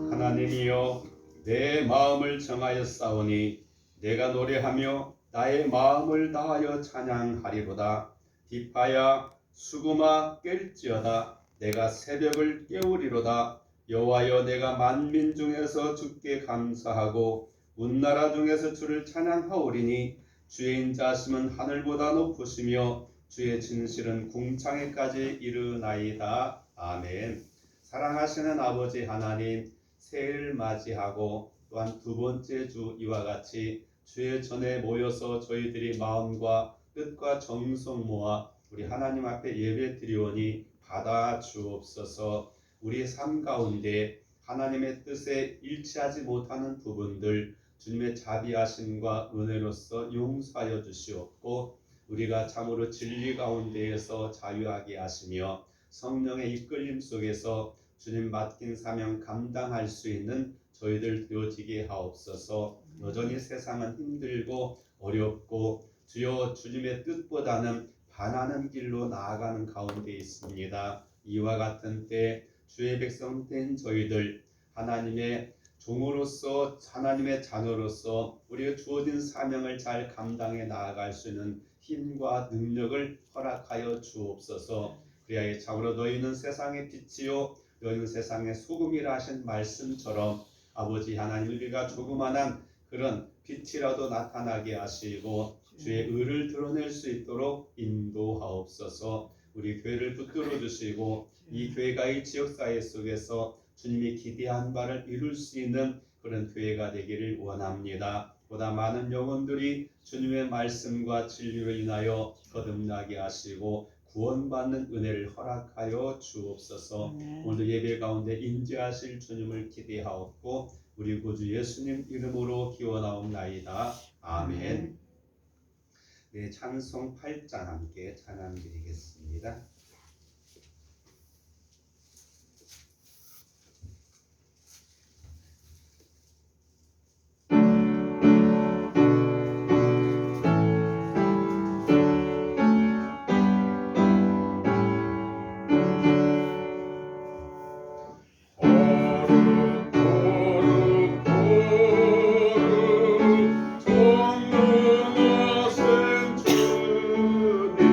하나님이여, 내 마음을 정하였사오니 내가 노래하며 나의 마음을 다하여 찬양하리로다. 디파야 수구마 깰지어다. 내가 새벽을 깨우리로다. 여호와여, 내가 만민 중에서 주께 감사하고 온 나라 중에서 주를 찬양하오리니 주의 인자하심은 하늘보다 높으시며 주의 진실은 궁창에까지 이르나이다. 아멘. 사랑하시는 아버지 하나님, 새해를 맞이하고 또한 두 번째 주 이와 같이 주의 전에 모여서 저희들이 마음과 뜻과 정성 모아 우리 하나님 앞에 예배 드리오니 받아 주옵소서. 우리 삶 가운데 하나님의 뜻에 일치하지 못하는 부분들 주님의 자비하심과 은혜로서 용서하여 주시옵고, 우리가 참으로 진리 가운데에서 자유하게 하시며 성령의 이끌림 속에서 주님 맡긴 사명 감당할 수 있는 저희들 되어지게 하옵소서. 여전히 세상은 힘들고 어렵고 주여 주님의 뜻보다는 반하는 길로 나아가는 가운데 있습니다. 이와 같은 때 주의 백성 된 저희들 하나님의 종으로서 하나님의 자녀로서 우리가 주어진 사명을 잘 감당해 나아갈 수 있는 힘과 능력을 허락하여 주옵소서. 그리하여 참으로 너희는 세상의 빛이요 너희는 세상의 소금이라 하신 말씀처럼 아버지 하나님, 우리가 조그만한 그런 빛이라도 나타나게 하시고 주의 의를 드러낼 수 있도록 인도하옵소서. 우리 교회를 붙들어 주시고 이 교회가 이 지역사회 속에서 주님이 기대한 바를 이룰 수 있는 그런 교회가 되기를 원합니다. 보다 많은 영혼들이 주님의 말씀과 진리로 인하여 거듭나게 하시고 구원받는 은혜를 허락하여 주옵소서. 오늘 예배 가운데 임재하실 주님을 기대하옵고 우리 구주 예수님 이름으로 기원하옵나이다. 아멘. 네, 찬송 8장 함께 찬양드리겠습니다. 전능하신 주님,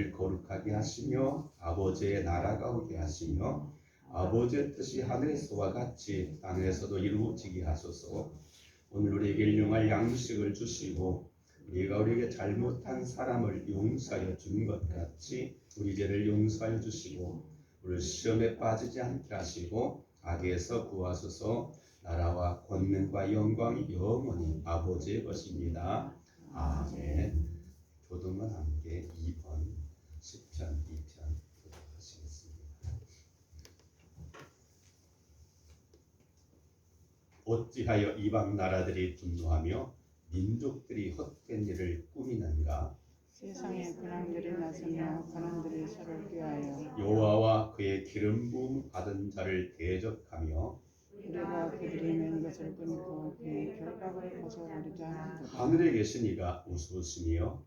이름을 거룩하게 하시며 아버지의 나라가 오게 하시며 아버지의 뜻이 하늘에서와 같이 땅에서도 이루어지게 하소서. 오늘 우리에게 일용할 양식을 주시고 우리가 우리에게 잘못한 사람을 용서하여 준 것 같이 우리 죄를 용서하여 주시고 우리 시험에 빠지지 않게 하시고 악에서 구하소서. 나라와 권능과 영광이 영원히 아버지의 것입니다. 아멘. 교동은 함께 2번 10편 2편 교독하시겠습니다. 어찌하여 이방 나라들이 분노하며 민족들이 헛된 일을 꾸미는가? 세상의 근황들이 나서며 관원들이 서로를 꾀하여 여호와와 그의 기름 부음 받은 자를 대적하며 우리가 그들이 맨 것을 끊고 그의 결박을 거절하리자 하도다. 하늘에 계신 이가 우스우시며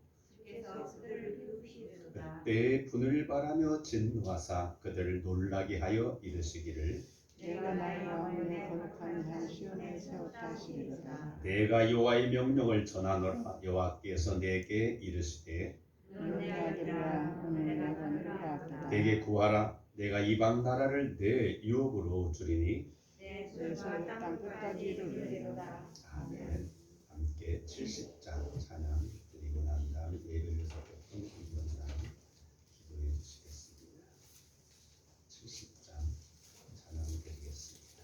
그때의 분을 바라며 진노하사 그들을 놀라게 하여 이르시기를 내가 나의 왕을 거룩한 산 시온에 세웠다 하시리로다. 내가 여호와의 명령을 전하노라. 여호와께서 내게 이르시되 너희 아들이라 오늘 내가 너를 낳았도다. 내게 구하라. 내가 이방 나라를 내 유업으로 주리니 내 손을 땅 끝까지 이루리로다. 아멘. 함께 70장 찬양 드리고 난 다음 예배를 드렸던 이번장 기도해 주시겠습니다. 70장 찬양 드리겠습니다.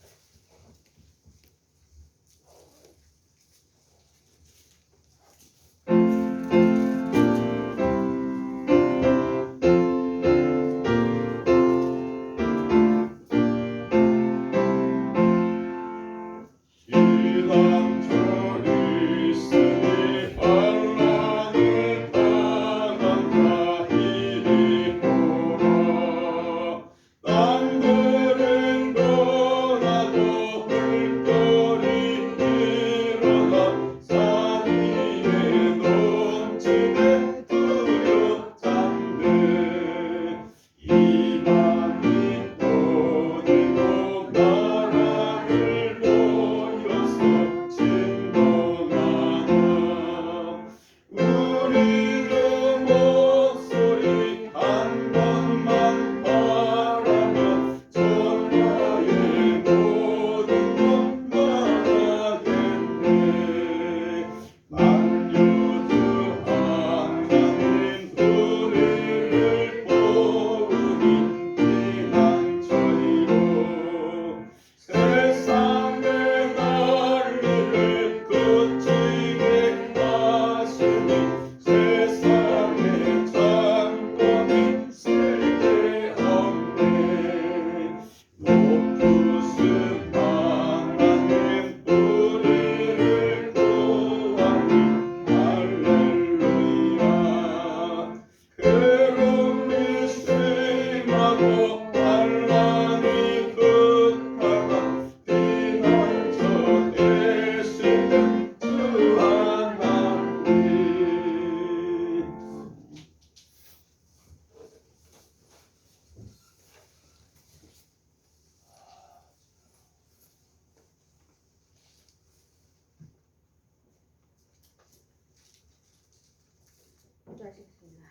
기도하시겠습니다.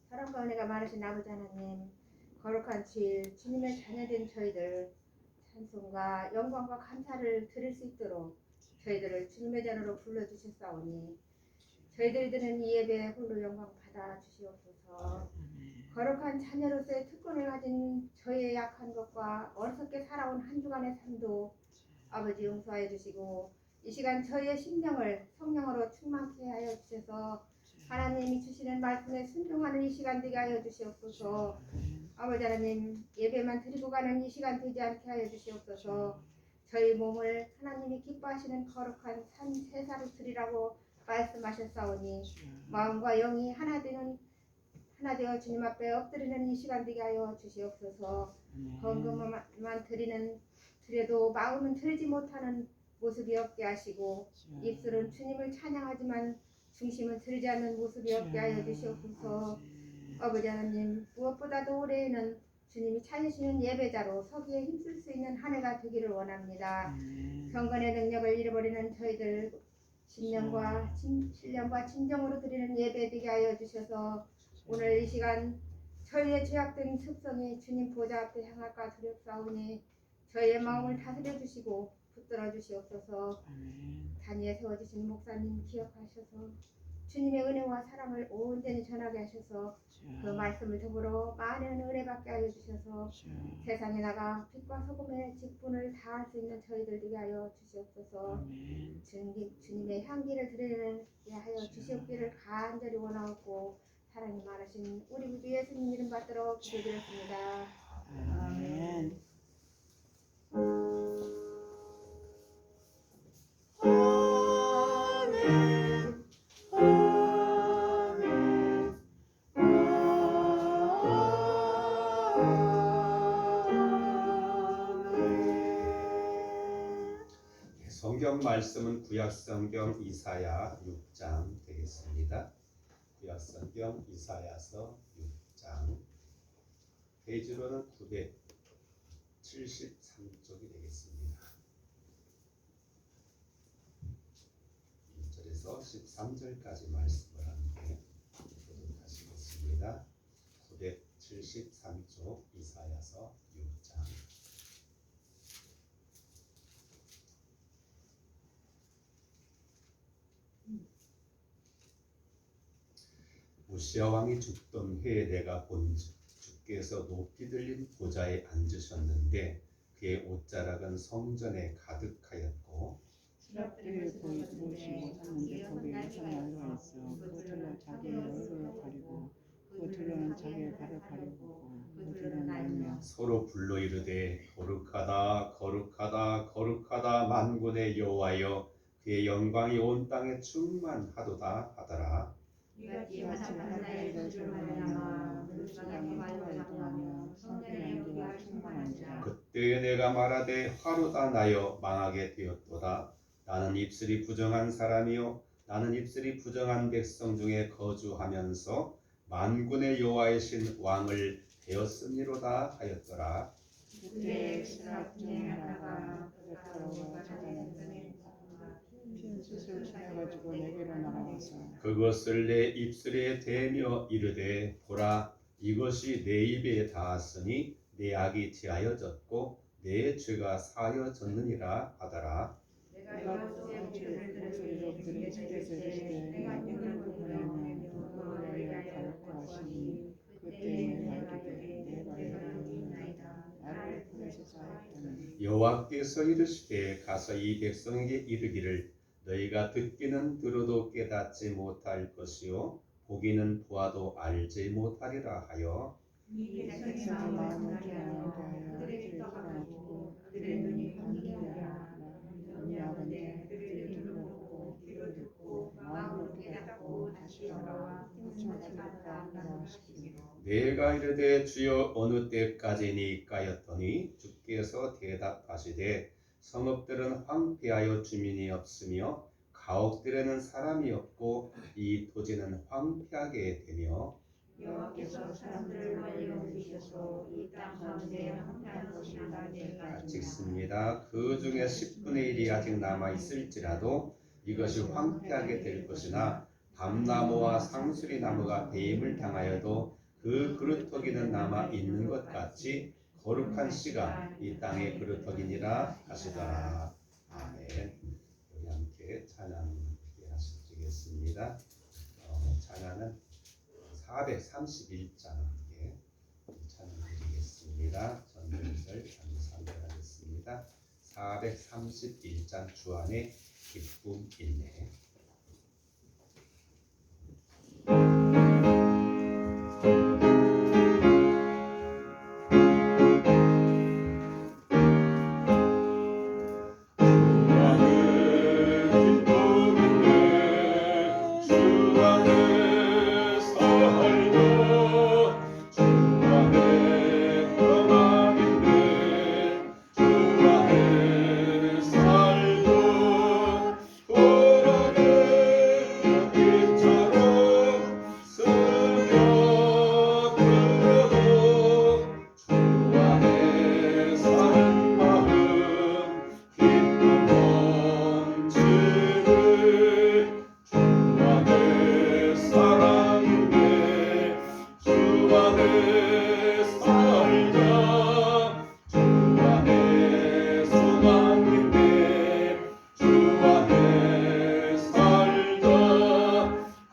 사랑과 은혜가 많으신 아버지 하나님, 거룩한 주님의 자녀된 저희들 찬송과 영광과 감사를 드릴 수 있도록 저희들을 주님의 전으로 불러주셨사오니 저희들이 드는 이 예배에 홀로 영광 받아 주시옵소서. 거룩한 자녀로서의 특권을 가진 저희의 약한 것과 어리석게 살아온 한 주간의 삶도 아버지 용서하여 주시고 이 시간 저희의 심령을 성령으로 충만케 하여 주셔서 하나님이 주시는 말씀에 순종하는 이 시간 되게 하여 주시옵소서. 아버지 하나님, 예배만 드리고 가는 이 시간 되지 않게 하여 주시옵소서. 저희 몸을 하나님이 기뻐하시는 거룩한 산 제사로 드리라고 말씀하셨사오니 마음과 영이 하나 되어 주님 앞에 엎드리는 이 시간 되게 하여 주시옵소서. 헌금만 드려도 마음은 드리지 못하는 모습이 없게 하시고 입술은 주님을 찬양하지만 중심은 드리지 않는 모습이 없게 하여 주시옵소서. 아버지 하나님, 무엇보다도 올해에는 주님이 찾으시는 예배자로 서기에 힘쓸 수 있는 한 해가 되기를 원합니다. 경건의 능력을 잃어버리는 저희들 신령과 진정으로 드리는 예배 되게 하여 주셔서 오늘 이 시간 저희의 죄악된 습성이 주님 보좌 앞에 향할까 두렵사오니 저희의 마음을 다스려 주시고 붙들어 주시옵소서. 아멘. 단위에 세워주신 목사님 기억하셔서 주님의 은혜와 사랑을 온전히 전하게 하셔서 그 말씀을 더불어 많은 은혜 받게 하여 주셔서 세상에 나가 빛과 소금의 직분을 다할 수 있는 저희들 되게 하여 주시옵소서. 아멘. 주님의 향기를 드리게 하여 주시옵기를 간절히 원하옵고 사랑이 많으신 우리 구주 예수님 이름 받들어 기도드렸습니다. 아멘. 성경 말씀은 구약성경 이사야 6장 되겠습니다. 구약성경 이사야서 6장 페이지로는 973쪽이 되겠습니다. 1절에서 13절까지 말씀을 함께 교독하시겠습니다. 973쪽 이사야서 6장 우시아 왕이 죽던 해에 내가 본즉 주께서 높이 들린 보좌에 앉으셨는데 그의 옷자락은 성전에 가득하였고 수락들이 보이지 못하는데 거기에 사람이 있어 그 둘러 자기의 얼굴을 가리고 그 둘러는 자기의 발을 가리고 그 둘러는 날며 서로 불러 이르되 거룩하다 거룩하다 거룩하다 만군의 여호와여 그의 영광이 온 땅에 충만하도다 하더라. 이같이 하나님 나의 주를 말미암아 그 시간에 말하며 성전의 연기가 충만한지라. 그때 내가 말하되 화로다 나여 망하게 되었도다. 나는 입술이 부정한 사람이요 나는 입술이 부정한 백성 중에 거주하면서 만군의 여호와이신 왕을 배웠음이로다 하였더라. 그때 수락 중에 하나가 베드로가 자기의 핀셋을 쳐내가지고 내게로 날아와서 그것을 내 입술에 대며 이르되 보라 이것이 내 입에 닿았으니 내 악이 제하여졌고 내 죄가 사하여졌느니라 하더라. 내가 그의 목소리로 그들의 집에서 이르시되 내가 너를 보내면 그거에 가르쳐 하시니 그때 내가 이르되 내가 여호와이나이다 나를 보내소서 하였더니 여호와께서 이르시되 가서 이 백성에게 이르기를 너희가 듣기는 들어도 깨닫지 못할 것이요 보기는 보아도 알지 못하리라 하여 이 백성의 백성의 마음을 마음을 변하게 하여 그들에게 떠가지고 그들의 눈이 감기게 하라. 언니하건대 그들이 눈을 보고 귀를 듣고 마음으로 깨닫고 다시 돌아와 생명을 받다 하시기로. 내가 이르되 주여 어느 때까지니까였더니 주께서 대답하시되 성읍들은 황폐하여 주민이 없으며 가옥들에는 사람이 없고 이 토지는 황폐하게 되며 여호와께서 사람들을 멀리 옮기셔서 이 땅 가운데 황폐한 것이 나올 때까지 찍습니다. 그 중에 10분의 1이 아직 남아 있을지라도 이것이 황폐하게 될 것이나 밤나무와 상수리 나무가 배임을 당하여도 그 그루터기는 남아 있는 것 같이 거룩한 씨가 이 땅의 그루터기니라 하시더라. 아멘. 우리 함께 찬양하게 하시겠습니다. 찬양은 431장 함께 찬양드리겠습니다. 전절절 감사하겠습니다. 431장 주 안에 기쁨 있네. 살자 주 안에 소망인데 주 안에 살자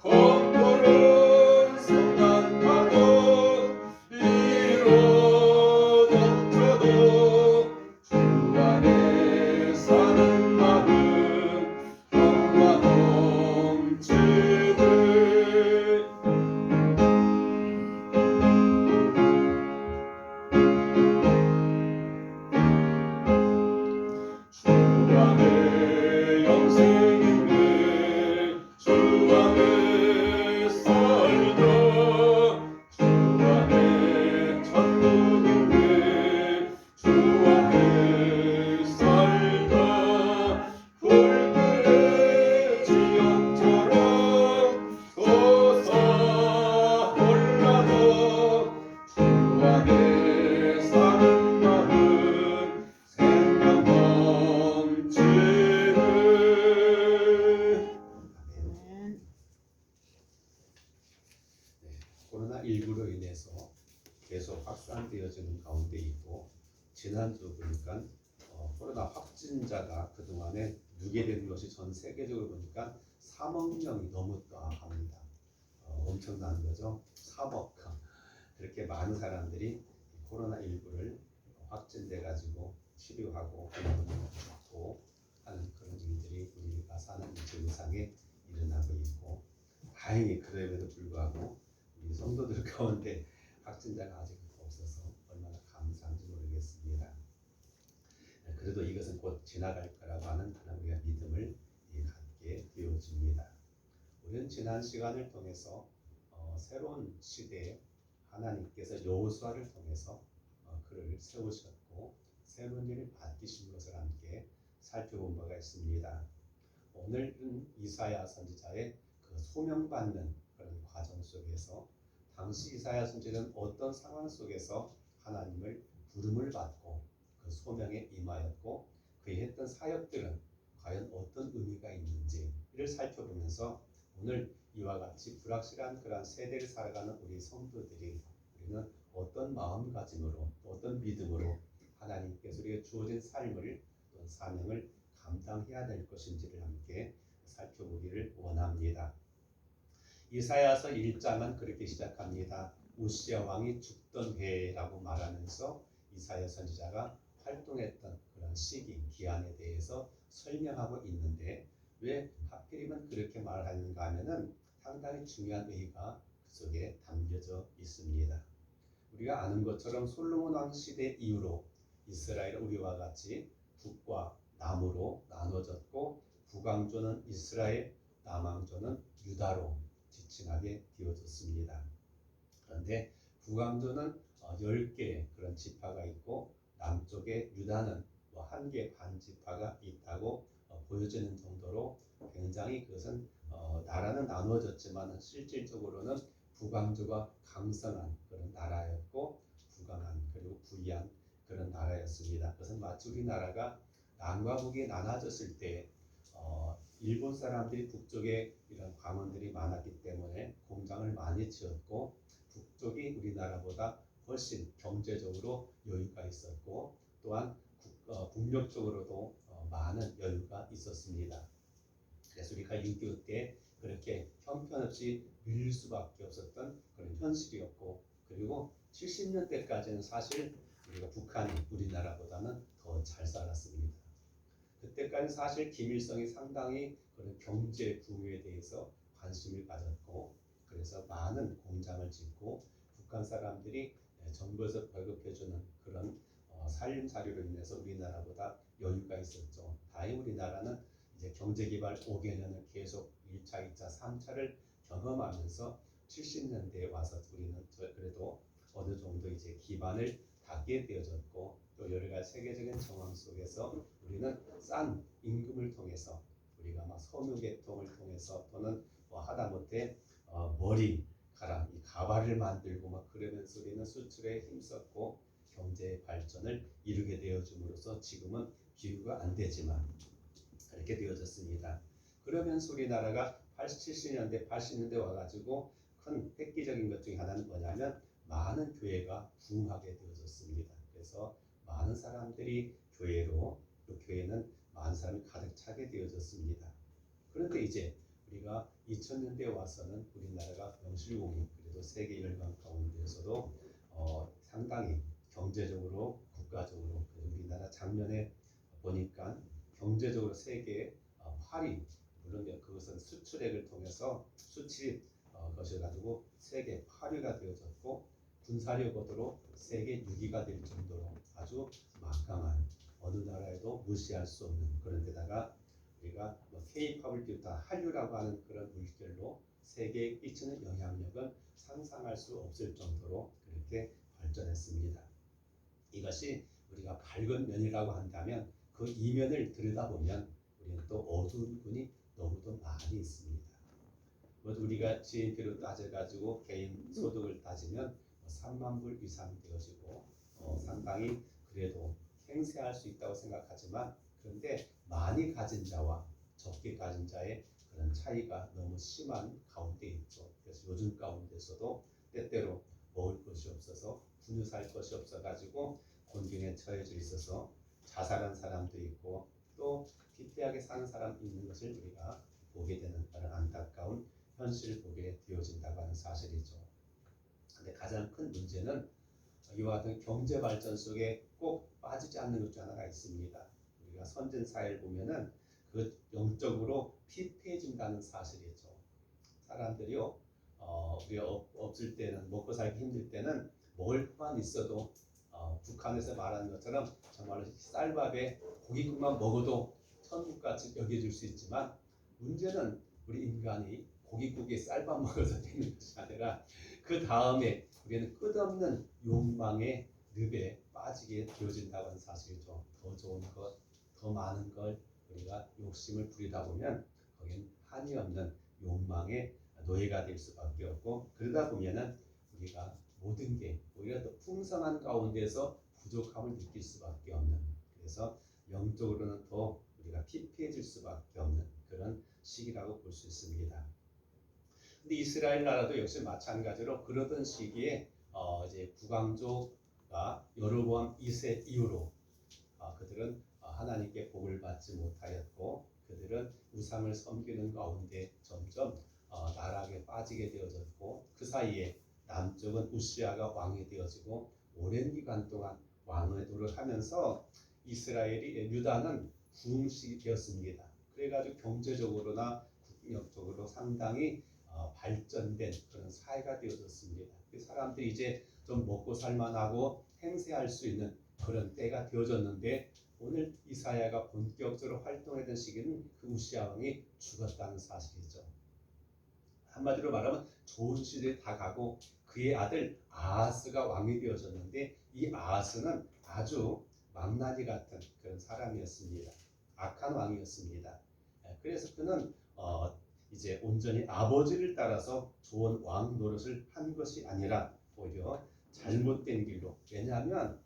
겉으론 성난파도 비로 덮쳐도 주 안에 사는 마음 평화 넘치네. 주 안에 영생인데 주 안에 살자 주 안에 천국인데 주 안에 살자 불길의 지옥처럼 솟아올라도 주 안에 사는 마음 생명 넘치네. 아멘. 코로나19로 인해서 계속 확산되어지는 가운데 있고 지난주 보니까 코로나 확진자가 그동안에 누계되는 것이 전 세계적으로 보니까 3억 명이 넘었다 합니다. 엄청난 거죠. 3억. 그렇게 많은 사람들이 코로나19를 확진돼 가지고 치료하고 병원을 받고 하는 그런 일들이 우리가 사는 이 지구상에 일어나고 있고 다행히 그럼에도 불구하고 우리 성도들 가운데 확진자가 아직 없어서 얼마나 감사한지 모르겠습니다. 그래도 이것은 곧 지나갈 거라고 하는 하나님의 믿음을 갖게 되어줍니다. 우리는 지난 시간을 통해서 새로운 시대에 하나님께서 여호수아를 통해서 그를 세우셨고 새로운 일을 맡기신 것을 함께 살펴본 바가 있습니다. 오늘은 이사야 선지자의 그 소명받는 그런 과정 속에서 당시 이사야 선지자는 어떤 상황 속에서 하나님을 부름을 받고 그 소명에 임하였고 그의 했던 사역들은 과연 어떤 의미가 있는지를 살펴보면서 오늘 이와 같이 불확실한 그러한 세대를 살아가는 우리 성도들이 우리는 어떤 마음가짐으로 어떤 믿음으로 하나님께서 우리에게 주어진 삶을 또는 사명을 감당해야 될 것인지를 함께 살펴보기를 원합니다. 이사야서 1장은 그렇게 시작합니다. 우시야 왕이 죽던 해라고 말하면서 이사야 선지자가 활동했던 그런 시기, 기한에 대해서 설명하고 있는데 왜 하필이면 그렇게 말하는가 하면은 상당히 중요한 의미가 그 속에 담겨져 있습니다. 우리가 아는 것처럼 솔로몬 왕 시대 이후로 이스라엘 우리와 같이 북과 남으로 나눠졌고 북왕조는 이스라엘, 남왕조는 유다로 지칭하게 되어졌습니다. 그런데 북왕조는 10개의 그런 지파가 있고 남쪽에 유다는 1개 반 지파가 있다고 보여지는 정도로 굉장히 그것은 나라는 나누어졌지만 실질적으로는 북왕조가 강성한 그런 나라였고 부강한 그리고 부유한 그런 나라였습니다. 그것은 마치 우리나라가 남과 북이 나눠졌을 때 일본 사람들이 북쪽에 이런 광원들이 많았기 때문에 공장을 많이 지었고 북쪽이 우리나라보다 훨씬 경제적으로 여유가 있었고 또한 국력적으로도 많은 여유가 있었습니다. 그래서 우리가 6.25 때 그렇게 형편없이 밀릴 수밖에 없었던 그런 현실이었고 그리고 70년대까지는 사실 우리가 북한이 우리나라보다는 더 잘 살았습니다. 그때까지 사실 김일성이 상당히 그런 경제 부흥에 대해서 관심을 가졌고 그래서 많은 공장을 짓고 북한 사람들이 정부에서 배급해주는 그런 살림살이로 인해서 우리나라보다 여유가 있었죠. 다행히 우리나라는 이제 경제기발 5개년을 계속 1차, 2차, 3차를 경험하면서 70년대에 와서 우리는 그래도 어느 정도 이제 기반을 닫게 되어졌고 또 여러 가지 세계적인 정황 속에서 우리는 싼 임금을 통해서 우리가 막 섬유계통을 통해서 또는 하다못해 머리카락, 이 가발을 만들고 막 그러면서 우리는 수출에 힘썼고 경제 발전을 이루게 되어줌으로써 지금은 비교가 안 되지만 그렇게 되어졌습니다. 그러면서 우리나라가 70년대, 80년대 와가지고 큰 획기적인 것 중에 하나는 뭐냐면 많은 교회가 부흥하게 되어졌습니다. 그래서 많은 사람들이 교회로 또 교회는 많은 사람이 가득 차게 되어졌습니다. 그런데 이제 우리가 2000년대에 와서는 우리나라가 명실공히 그래도 세계 열강 가운데에서도 상당히 경제적으로 국가적으로 우리나라 작년에 보니까 경제적으로 세계 8위 물론 그것은 수출액을 통해서 수출입 것이가지고 세계 8위가 되어졌고 군사력으로 세계 6위가 될 정도로 아주 막강한 어느 나라에도 무시할 수 없는 그런 데다가 우리가 K-팝을 비롯한 한류라고 하는 그런 물결로 세계에 끼치는 영향력은 상상할 수 없을 정도로 그렇게 발전했습니다. 이것이 우리가 밝은 면이라고 한다면 그 이면을 들여다보면 우리는 또 어두운 면이 너무도 많이 있습니다. 우리가 GNP로 따져가지고 개인 소득을 따지면 3만 불 이상 되어지고 상당히 그래도 행세할 수 있다고 생각하지만 그런데 많이 가진 자와 적게 가진 자의 그런 차이가 너무 심한 가운데 있죠. 그래서 요즘 가운데서도 때때로 먹을 것이 없어서 분유 살 것이 없어가지고 곤경에 처해져 있어서 자살한 사람도 있고 또 피폐하게 사는 사람이 있는 것을 우리가 보게 되는 그런 안타까운 현실을 보게 되어진다고 하는 사실이죠. 근데 가장 큰 문제는 이와 같은 경제 발전 속에 꼭 빠지지 않는 것 중 하나가 있습니다. 우리가 선진 사회를 보면은 그 영적으로 피폐해진다는 사실이죠. 사람들이요, 우리가 없을 때는 먹고 살기 힘들 때는 먹을 것만 있어도 북한에서 말하는 것처럼 정말로 쌀밥에 고깃국만 먹어도 천국같이 여겨질 수 있지만 문제는 우리 인간이 고깃국에 쌀밥 먹어서 되는 것이 아니라 그 다음에 우리는 끝없는 욕망의 늪에 빠지게 되어진다고 하는 사실이죠. 더 좋은 것, 더 많은 걸 우리가 욕심을 부리다 보면 거긴 한이 없는 욕망의 노예가 될 수밖에 없고 그러다 보면은 우리가 모든 게 오히려 더 풍성한 가운데서 부족함을 느낄 수밖에 없는 그래서 영적으로는 더 우리가 피폐해질 수밖에 없는 그런 시기라고 볼 수 있습니다. 근데 이스라엘 나라도 역시 마찬가지로 그러던 시기에 이제 국왕조가 여로보암 2세 이후로 그들은 하나님께 복을 받지 못하였고 그들은 우상을 섬기는 가운데 점점 나락에 빠지게 되어졌고 그 사이에 남쪽은 우시아가 왕이 되어지고 오랜 기간 동안 왕의 노릇하면서 이스라엘이 유다는 부흥시기 되었습니다. 그래가지고 경제적으로나 국력적으로 상당히 발전된 그런 사회가 되어졌습니다. 그 사람들이 이제 좀 먹고 살만하고 행세할 수 있는 그런 때가 되어졌는데 오늘 이사야가 본격적으로 활동하던 시기는 그 우시아 왕이 죽었다는 사실이죠. 한마디로 말하면 좋은 시대에 다 가고 그의 아들 아하스가 왕이 되어졌는데 이 아하스는 아주 망나니 같은 그런 사람이었습니다. 악한 왕이었습니다. 그래서 그는 이제 온전히 아버지를 따라서 좋은 왕 노릇을 한 것이 아니라 오히려 잘못된 길로 왜냐하면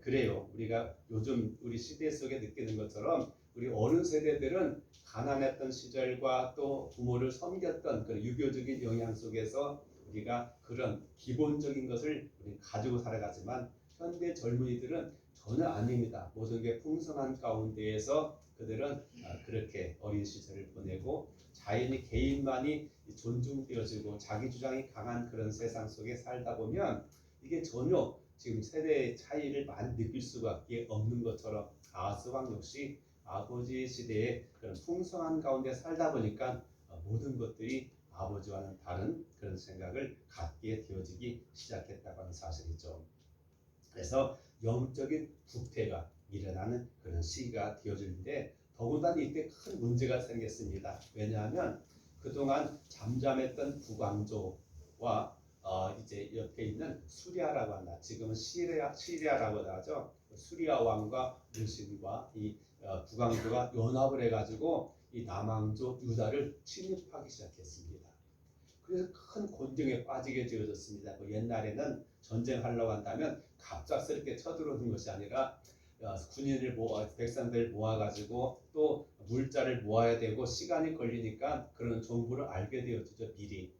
그래요. 우리가 요즘 우리 시대 속에 느끼는 것처럼 우리 어른 세대들은 가난했던 시절과 또 부모를 섬겼던 그런 유교적인 영향 속에서 우리가 그런 기본적인 것을 우리 가지고 살아가지만 현대 젊은이들은 전혀 아닙니다. 모든 게 풍성한 가운데에서 그들은 그렇게 어린 시절을 보내고 자연히 개인만이 존중되어지고 자기 주장이 강한 그런 세상 속에 살다 보면 이게 전혀 지금 세대의 차이를 많이 느낄 수밖에 없는 것처럼 아하스 왕 역시 아버지 시대에 그런 풍성한 가운데 살다 보니까 모든 것들이 아버지와는 다른 그런 생각을 갖게 되어지기 시작했다고 하는 사실이죠. 그래서 영적인 부패가 일어나는 그런 시기가 되어지는데 더군다나 이때 큰 문제가 생겼습니다. 왜냐하면 그동안 잠잠했던 북왕조와 이제 옆에 있는 수리아라고 한다. 지금은 시리아라고 하죠. 수리아 왕과 무신과 이 북왕조가 연합을 해가지고 이 남왕조 유다를 침입하기 시작했습니다. 그래서 큰 곤경에 빠지게 되어졌습니다. 옛날에는 전쟁하려고 한다면 갑작스럽게 쳐들어오는 것이 아니라 군인을 백성들 모아가지고 또 물자를 모아야 되고 시간이 걸리니까 그런 정보를 알게 되어지죠. 미리.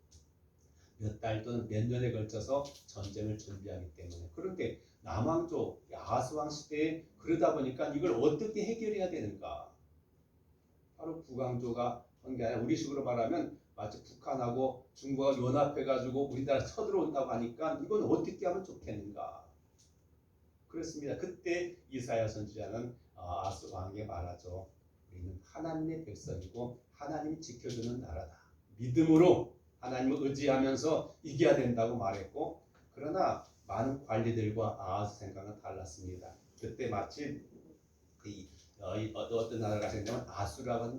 몇 달 또는 몇 년에 걸쳐서 전쟁을 준비하기 때문에. 그런데 남왕조 아하스왕 시대에 그러다 보니까 이걸 어떻게 해결해야 되는가? 바로 북왕조가 한 게 아니라 우리식으로 말하면 마치 북한하고 중국하고 연합해가지고 우리나라 쳐들어온다고 하니까 이건 어떻게 하면 좋겠는가? 그렇습니다. 그때 이사야 선지자는 아하스 왕에게 말하죠. 우리는 하나님의 백성이고 하나님이 지켜주는 나라다. 믿음으로 하나님을 의지하면서 이겨야 된다고 말했고, 그러나 많은 관리들과 아하스 생각은 달랐습니다. 그때 마침 어떤 나라가 생기면 아수라고 하는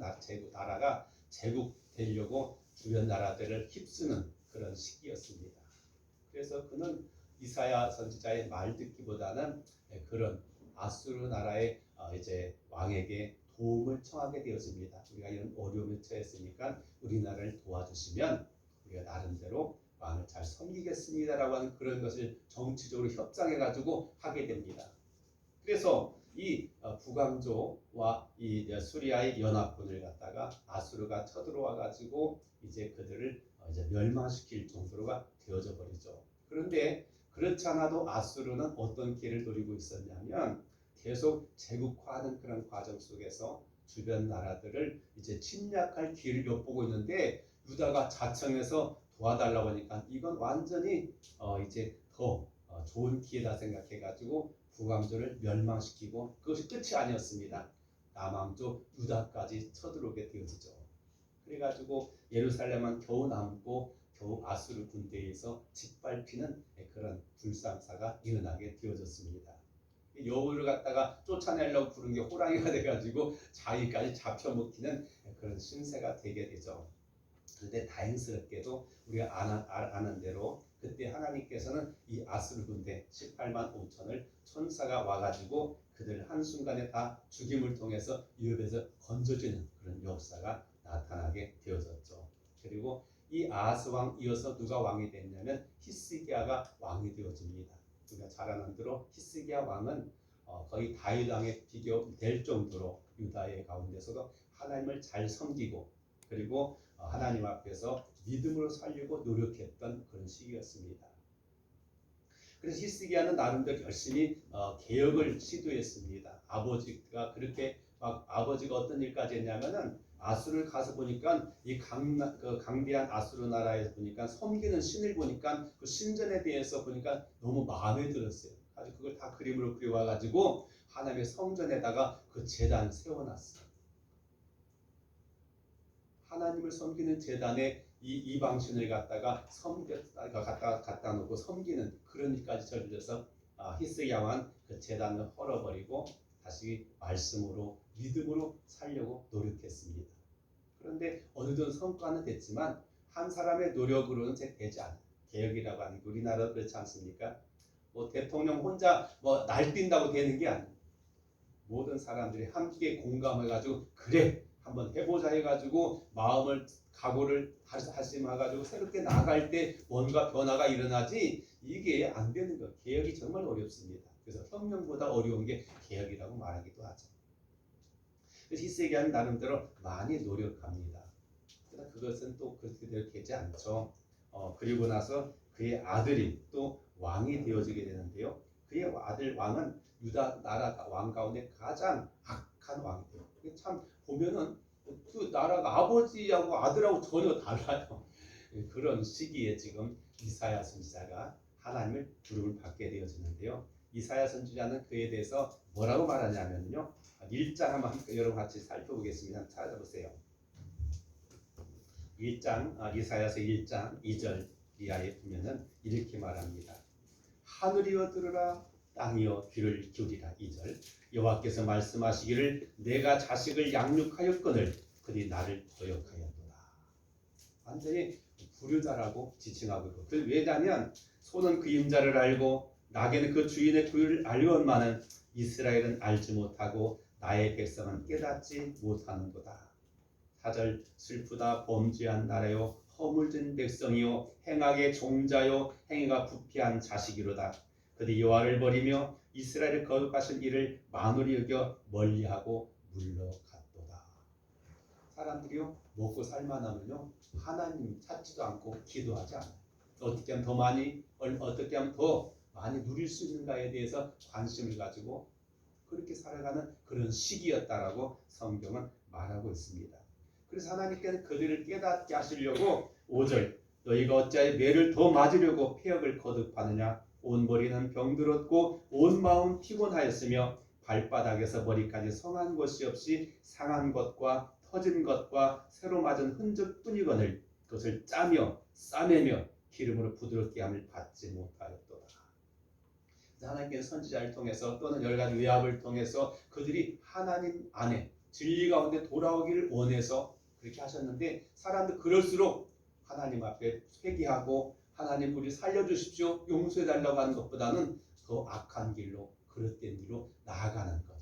나라가 제국되려고 주변 나라들을 휩쓰는 그런 시기였습니다. 그래서 그는 이사야 선지자의 말 듣기보다는 그런 아수르 나라의 이제 왕에게 도움을 청하게 되었습니다. 우리가 이런 어려움에 처했으니까 우리나라를 도와주시면 우리가 나름대로 왕을 잘 섬기겠습니다라고 하는 그런 것을 정치적으로 협상해가지고 하게 됩니다. 그래서 이 북왕조와 이 수리아의 연합군을 갖다가 아수르가 쳐들어와 가지고 이제 그들을 이제 멸망시킬 정도로가 되어져 버리죠. 그런데 그렇지 않아도 아수르는 어떤 길을 노리고 있었냐면 계속 제국화하는 그런 과정 속에서 주변 나라들을 이제 침략할 기회를 엿보고 있는데 유다가 자청해서 도와달라고 하니까 이건 완전히 이제 더 좋은 기회다 생각해가지고 북왕조를 멸망시키고 그것이 끝이 아니었습니다. 남왕조 유다까지 쳐들어오게 되어지죠. 그래가지고 예루살렘은 겨우 남고 겨우 아수르 군대에서 짓밟히는 그런 불상사가 일어나게 되어졌습니다. 여우를 갖다가 쫓아내려고 부른 게 호랑이가 돼가지고 자기까지 잡혀먹히는 그런 신세가 되게 되죠. 그런데 다행스럽게도 우리가 아는 대로 그때 하나님께서는 이 아수르 군대 18만 5천을 천사가 와가지고 그들 한순간에 다 죽임을 통해서 유업에서 건져주는 그런 역사가 나타나게 되어졌죠. 그리고 이 아하스 왕 이어서 누가 왕이 됐냐면 히스기야가 왕이 되어집니다. 우리가 잘 아는 대로 히스기야 왕은 거의 다윗 왕에 비교될 정도로 유다의 가운데서도 하나님을 잘 섬기고 그리고 하나님 앞에서 믿음으로 살려고 노력했던 그런 시기였습니다. 그래서 히스기야는 나름대로 열심히 개혁을 시도했습니다. 아버지가 그렇게 막 아버지가 어떤 일까지 했냐면은 아수르를 가서 보니까 이 강대한 아수르 나라에서 보니까 섬기는 신을 보니까 그 신전에 대해서 보니까 너무 마음에 들었어요. 아주 그걸 다 그림으로 그려와 가지고 하나님의 성전에다가 그 제단 세워놨어요. 하나님을 섬기는 제단에 이 이방신을 갖다가 갖다 놓고 섬기는 그런 일까지 저질러서 히스기야 왕은 그 제단을 헐어버리고 다시 말씀으로 믿음으로 살려고 노력했습니다. 그런데 어느덧 성과는 됐지만 한 사람의 노력으로는 되지 않아요. 개혁이라고 하는 게 우리나라도 그렇지 않습니까? 뭐 대통령 혼자 뭐 날뛴다고 되는 게 아니에요. 모든 사람들이 함께 공감해가지고 그래 한번 해보자 해가지고 마음을 각오를 하심해가지고 새롭게 나갈 때 뭔가 변화가 일어나지 이게 안 되는 거예요. 개혁이 정말 어렵습니다. 그래서 혁명보다 어려운 게 개혁이라고 말하기도 하죠. 그래서 히스기야는 나름대로 많이 노력합니다. 그러나 그것은 또 그렇게대로 되지 않죠. 그리고 나서 그의 아들이 또 왕이 되어지게 되는데요. 그의 아들 왕은 유다 나라 왕 가운데 가장 악한 왕이 돼요. 참 보면은 그 나라가 아버지하고 아들하고 전혀 달라요. 그런 시기에 지금 이사야 선지자가 하나님을 부름을 받게 되어지는데요. 이사야 선지자는 그에 대해서 뭐라고 말하냐면요. 1장 한번 여러분 같이 살펴보겠습니다. 찾아보세요. 1장 이사야서 1장 2절 이하에 보면은 이렇게 말합니다. 하늘이여 들으라 땅이여 귀를 기울이라. 2절 여호와께서 말씀하시기를 내가 자식을 양육하였거늘 그들이 나를 거역하였도다. 완전히 불효자라고 지칭하고 있고 왜냐하면 소는 그 임자를 알고 나귀는 그 주인의 구유를 알려온만은 이스라엘은 알지 못하고 나의 백성은 깨닫지 못하는도다. 4절 슬프다 범죄한 나라요 허물진 백성이요 행악의 종자요 행위가 부패한 자식이로다. 그들이 여호와를 버리며 이스라엘을 거룩하신 이를 만홀히 여겨 멀리하고 물러갔도다. 사람들이요 먹고 살만하면요 하나님 찾지도 않고 기도하지 않아요. 어떻게 하면 더 많이, 어떻게 하면 더 많이 누릴 수 있는가에 대해서 관심을 가지고 그렇게 살아가는 그런 시기였다라고 성경은 말하고 있습니다. 그래서 하나님께는 그들을 깨닫게 하시려고 5절 너희가 어찌하여 매를 더 맞으려고 폐역을 거듭하느냐 온 머리는 병들었고 온 마음 피곤하였으며 발바닥에서 머리까지 성한 것이 없이 상한 것과 터진 것과 새로 맞은 흔적뿐이거늘 그것을 짜며 싸매며 기름으로 부드럽게 함을 받지 못하였도다. 하나님께서 선지자를 통해서 또는 여러 가지 외압을 통해서 그들이 하나님 안에 진리 가운데 돌아오기를 원해서 그렇게 하셨는데 사람들 그럴수록 하나님 앞에 회개하고 하나님 우리 살려주십시오 용서해달라고 하는 것보다는 더 악한 길로 그릇된 길로 나아가는 것.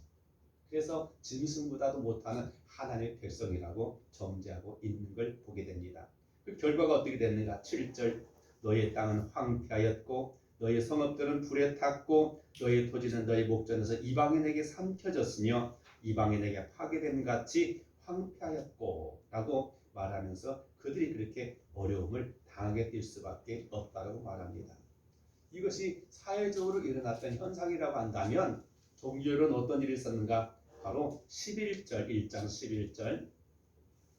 그래서 짐승보다도 못하는 하나님의 백성이라고 정죄하고 있는 걸 보게 됩니다. 그 결과가 어떻게 됐는가? 7절 너의 땅은 황폐하였고 너의 성읍들은 불에 탔고 너의 토지는 너의 목전에서 이방인에게 삼켜졌으며 이방인에게 파괴됨 같이 황폐하였고 라고 말하면서 그들이 그렇게 어려움을 당하게 될 수밖에 없다고 말합니다. 이것이 사회적으로 일어났던 현상이라고 한다면 종교는 어떤 일이 있었는가? 바로 11절 1장 11절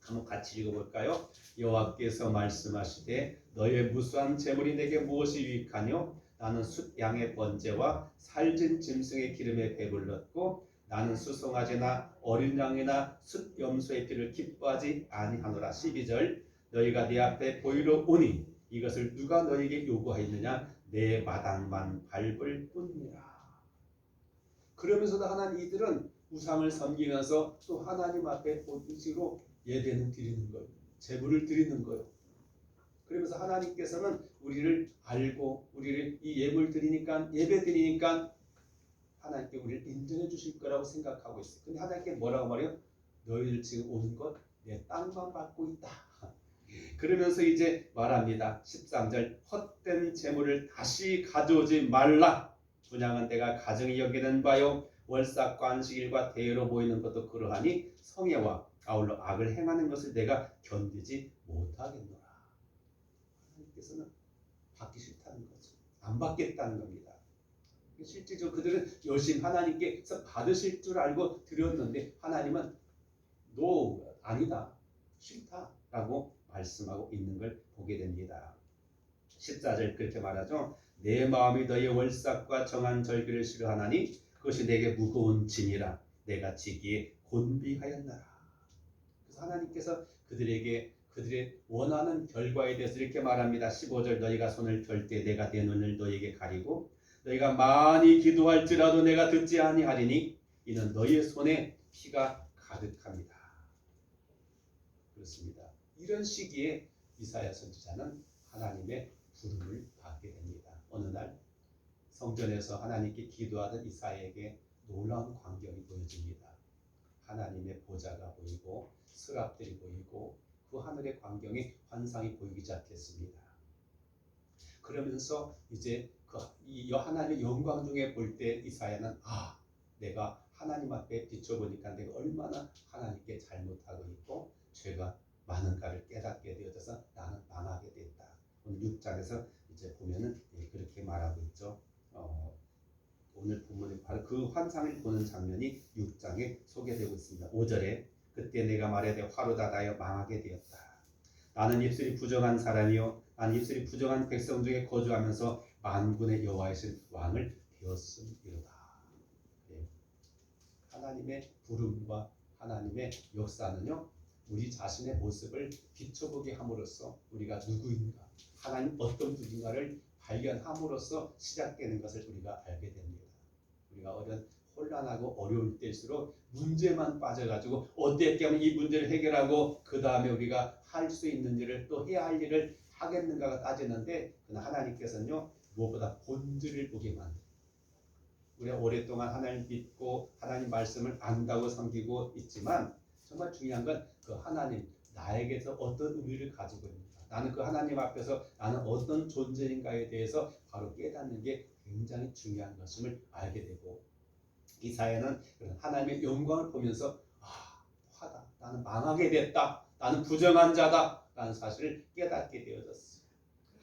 한번 같이 읽어볼까요? 여호와께서 말씀하시되 너의 무수한 재물이 내게 무엇이 유익하뇨? 나는 숫 양의 번제와 살진 짐승의 기름에 배불렀고 나는 수송아지나 어린 양이나 숫 염소의 피를 기뻐하지 아니하노라. 12절 너희가 내 앞에 보이러 오니 이것을 누가 너희에게 요구하였느냐? 내 마당만 밟을 뿐이라. 그러면서도 하나님 이들은 우상을 섬기면서 또 하나님 앞에 오직으로 예배는 드리는 거예요. 제물을 드리는 거예요. 그러면서 하나님께서는 우리를 알고 우리를 이 예물 드리니까 예배 드리니까 하나님께 우리를 인정해 주실 거라고 생각하고 있어요. 근데 하나님께 뭐라고 말해요? 너희들 지금 오는 것 내 땅만 받고 있다. 그러면서 이제 말합니다. 13절 헛된 재물을 다시 가져오지 말라. 분양은 내가 가정이 여기는 바요 월삭과 안식일과 대회로 모이는 것도 그러하니 성애와 아울러 악을 행하는 것을 내가 견디지 못하겠노라. 하나님께서는 받기 싫다는 거죠. 안 받겠다는 겁니다. 실제적으로 그들은 열심히 하나님께서 받으실 줄 알고 드렸는데 하나님은 no, 아니다, 싫다라고 말씀하고 있는 걸 보게 됩니다. 14절 그렇게 말하죠. 내 마음이 너의 월삭과 정한 절기를 싫어하나니 그것이 내게 무거운 짐이라 내가 지기에 곤비하였나라. 그래서 하나님께서 그들에게 그들의 원하는 결과에 대해서 이렇게 말합니다. 15절 너희가 손을 펼 때 내가 내 눈을 너희에게 가리고 너희가 많이 기도할지라도 내가 듣지 아니하리니 이는 너희의 손에 피가 가득합니다. 그렇습니다. 이런 시기에 이사야 선지자는 하나님의 부름을 받게 됩니다. 어느 날 성전에서 하나님께 기도하던 이사야에게 놀라운 광경이 보여집니다. 하나님의 보좌가 보이고 스랍들이 보이고 그 하늘의 광경이 환상이 보이기 시작했습니다. 그러면서 이제 이 하나님의 영광 중에 볼 때 이사야는 내가 하나님 앞에 비춰보니까 내가 얼마나 하나님께 잘못하고 있고 죄가 많은가를 깨닫게 되어져서 나는 망하게 됐다. 오늘 6장에서 이제 보면은 그렇게 말하고 있죠. 오늘 본문에 바로 그 환상을 보는 장면이 6장에 소개되고 있습니다. 5절에 그때 내가 말하되 화로다 나여 망하게 되었다. 나는 입술이 부정한 사람이요 나는 입술이 부정한 백성 중에 거주하면서 만군의 여호와이신 왕을 되었음이로다. 하나님의 부름과 하나님의 역사는요 우리 자신의 모습을 비춰보게 함으로써 우리가 누구인가 하나님 어떤 분인가를 발견함으로써 시작되는 것을 우리가 알게 됩니다. 우리가 혼란하고 어려울 때일수록 문제만 빠져가지고 어떻게 하면 이 문제를 해결하고 그 다음에 우리가 할 수 있는 일을 또 해야 할 일을 하겠는가가 따지는데 그러나 하나님께서는요 무엇보다 본질을 보게 만듭니다. 우리가 오랫동안 하나님 믿고 하나님 말씀을 안다고 섬기고 있지만 정말 중요한 건 그 하나님 나에게서 어떤 의미를 가지고 있는가 나는 그 하나님 앞에서 나는 어떤 존재인가에 대해서 바로 깨닫는 게 굉장히 중요한 것임을 알게 되고 이사야는 하나님의 영광을 보면서 화다 나는 망하게 됐다 나는 부정한 자다 라는 사실을 깨닫게 되어졌어요.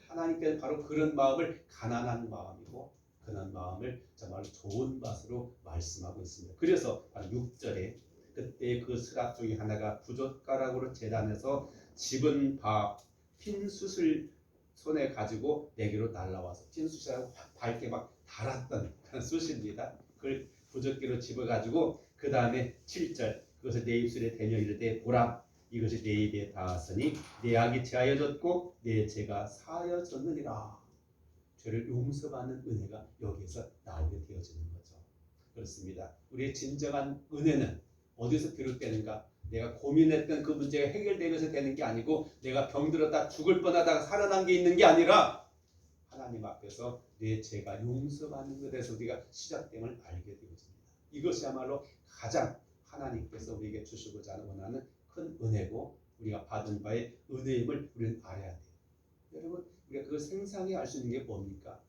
하나님께는 바로 그런 마음을 가난한 마음이고 그런 마음을 정말 좋은 맛으로 말씀하고 있습니다. 그래서 바로 6절에 그때 그 스랍 중에 하나가 부젓가락으로 재단에서 집은 밥 흰 숯을 손에 가지고 내게로 날라와서 흰 숯이라고 밝게 막 달았던 그런 숯입니다. 그걸 부젓기로 집어가지고 그 다음에 7절 그것을 내 입술에 대며 이르되 보라 이것이 내 입에 닿았으니 내 악이 제하여졌고 내 죄가 사하여졌느니라. 죄를 용서받는 은혜가 여기에서 나오게 되어지는 거죠. 그렇습니다. 우리의 진정한 은혜는 어디서 비롯되는가? 내가 고민했던 그 문제가 해결되면서 되는 게 아니고 내가 병들었다 죽을 뻔하다가 살아난 게 있는 게 아니라 하나님 앞에서 내 죄가 용서받는 것에서 우리가 시작됨을 알게 되어집니다. 이것이야말로 가장 하나님께서 우리에게 주시고자 원하는 큰 은혜고 우리가 받은 바의 은혜임을 우리는 알아야 돼요. 여러분 우리가 그걸 생생히 알 수 있는 게 뭡니까?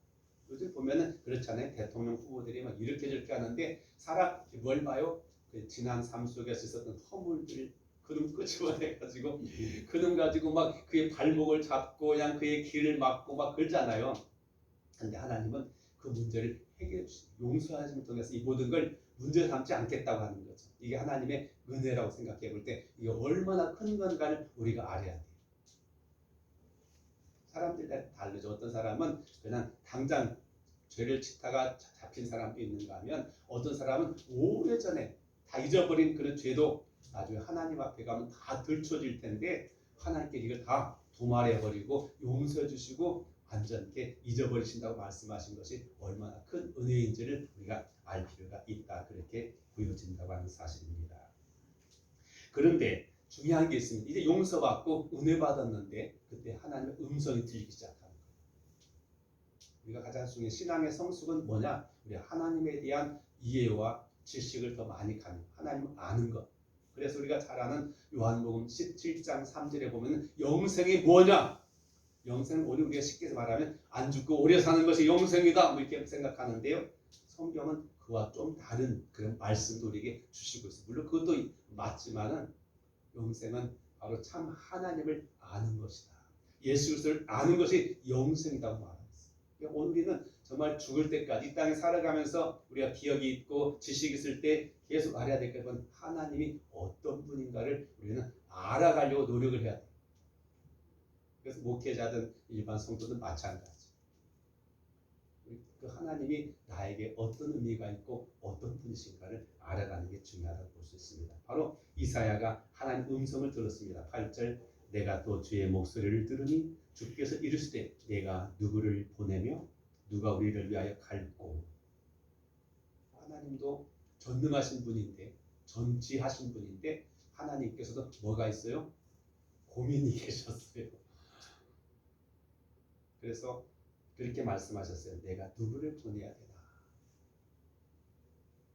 요즘 보면은 그렇잖아요. 대통령 후보들이 막 이렇게 저렇게 하는데 사람 뭘 봐요? 그 지난 삶 속에서 있었던 허물들 그놈 끄집어내가지고 그놈 가지고 막 그의 발목을 잡고 그냥 그의 길을 막고 막 그러잖아요. 근데 하나님은 그 문제를 해결해 주시고 용서하심을 통해서 이 모든 걸 문제 삼지 않겠다고 하는 거죠. 이게 하나님의 은혜라고 생각해 볼 때 이게 얼마나 큰 건가를 우리가 알아야 돼요. 사람들이 다르죠. 어떤 사람은 그냥 당장 죄를 짓다가 잡힌 사람도 있는가 하면 어떤 사람은 오래전에 다 잊어버린 그런 죄도 나중에 하나님 앞에 가면 다 들춰질 텐데 하나님께 이걸 다 도말해버리고 용서해 주시고 완전히 잊어버리신다고 말씀하신 것이 얼마나 큰 은혜인지를 우리가 알 필요가 있다. 그렇게 보여진다고 하는 사실입니다. 그런데 중요한 게 있습니다. 이제 용서받고 은혜 받았는데 그때 하나님의 음성이 들리기 시작하는 거예요. 우리가 가장 중요한 신앙의 성숙은 뭐냐? 우리 하나님에 대한 이해와 지식을 더 많이 가는 하나님을 아는 것. 그래서 우리가 잘 아는 요한복음 17장 3절에 보면 영생이 뭐냐? 영생은 우리가 쉽게 말하면 안 죽고 오래 사는 것이 영생이다 뭐 이렇게 생각하는데요. 성경은 그와 좀 다른 그런 말씀도 우리에게 주시고 있어요. 물론 그것도 맞지만은 영생은 바로 참 하나님을 아는 것이다. 예수 그리스도를 아는 것이 영생이라고 말합니다. 오늘 우리는 정말 죽을 때까지 이 땅에 살아가면서 우리가 기억이 있고 지식이 있을 때 계속 알아야 될 것은 하나님이 어떤 분인가를 우리는 알아가려고 노력을 해야 돼요. 그래서 목회자든 일반 성도든 마찬가지. 그 하나님이 나에게 어떤 의미가 있고 어떤 분이신가를 알아가는 게 중요하다고 볼 수 있습니다. 바로 이사야가 하나님 음성을 들었습니다. 8절 내가 또 주의 목소리를 들으니 주께서 이르시되 내가 누구를 보내며 누가 우리를 위하여 갈고. 하나님도 전능하신 분인데 전지하신 분인데 하나님께서도 뭐가 있어요? 고민이 계셨어요. 그래서 그렇게 말씀하셨어요. 내가 누구를 보내야 되나?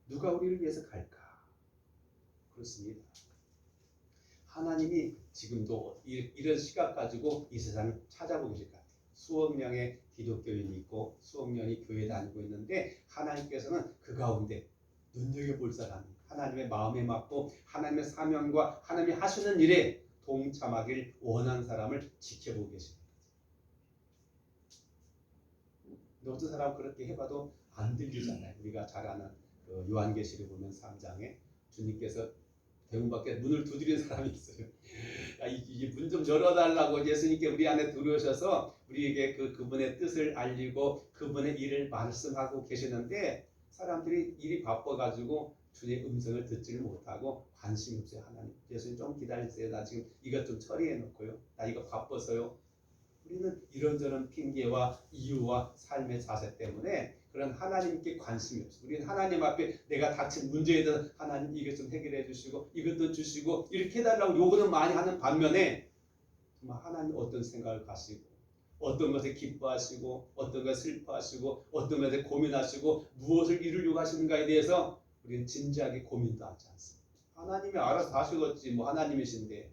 누가 우리를 위해서 갈까? 그렇습니다. 하나님이 지금도 이런 시각 가지고 이 세상을 찾아보고 계실 것 같아요. 수억 명의 기독교인이 있고 수억 명이 교회 다니고 있는데 하나님께서는 그 가운데 눈여겨볼 사람, 하나님의 마음에 맞고 하나님의 사명과 하나님이 하시는 일에 동참하길 원하는 사람을 지켜보고 계십니다. 어떤 사람 그렇게 해봐도 안 들리잖아요. 우리가 잘 아는 그 요한계시를 보면 3장에 주님께서 대문 밖에 문을 두드리는 사람이 있어요. 이 문 좀 열어달라고 예수님께 우리 안에 들어오셔서 우리에게 그분의 뜻을 알리고 그분의 일을 말씀하고 계시는데 사람들이 일이 바빠가지고 주님의 음성을 듣지를 못하고 관심이 없어요. 하나님 예수님 좀 기다리세요. 나 지금 이것 좀 처리해 놓고요. 나 이거 바빠서요. 우리는 이런저런 핑계와 이유와 삶의 자세 때문에 그런 하나님께 관심이 없어요. 우리는 하나님 앞에 내가 닥친 문제에 대해서 하나님 이것 좀 해결해 주시고 이것도 주시고 이렇게 해달라고 요구는 많이 하는 반면에 정말 하나님 어떤 생각을 가시고 어떤 것에 기뻐하시고 어떤 것에 슬퍼하시고 어떤 것에 고민하시고 무엇을 이루려고 하시는가에 대해서 우리는 진지하게 고민도 하지 않습니다. 하나님이 알아서 하시겠지 뭐 하나님이신데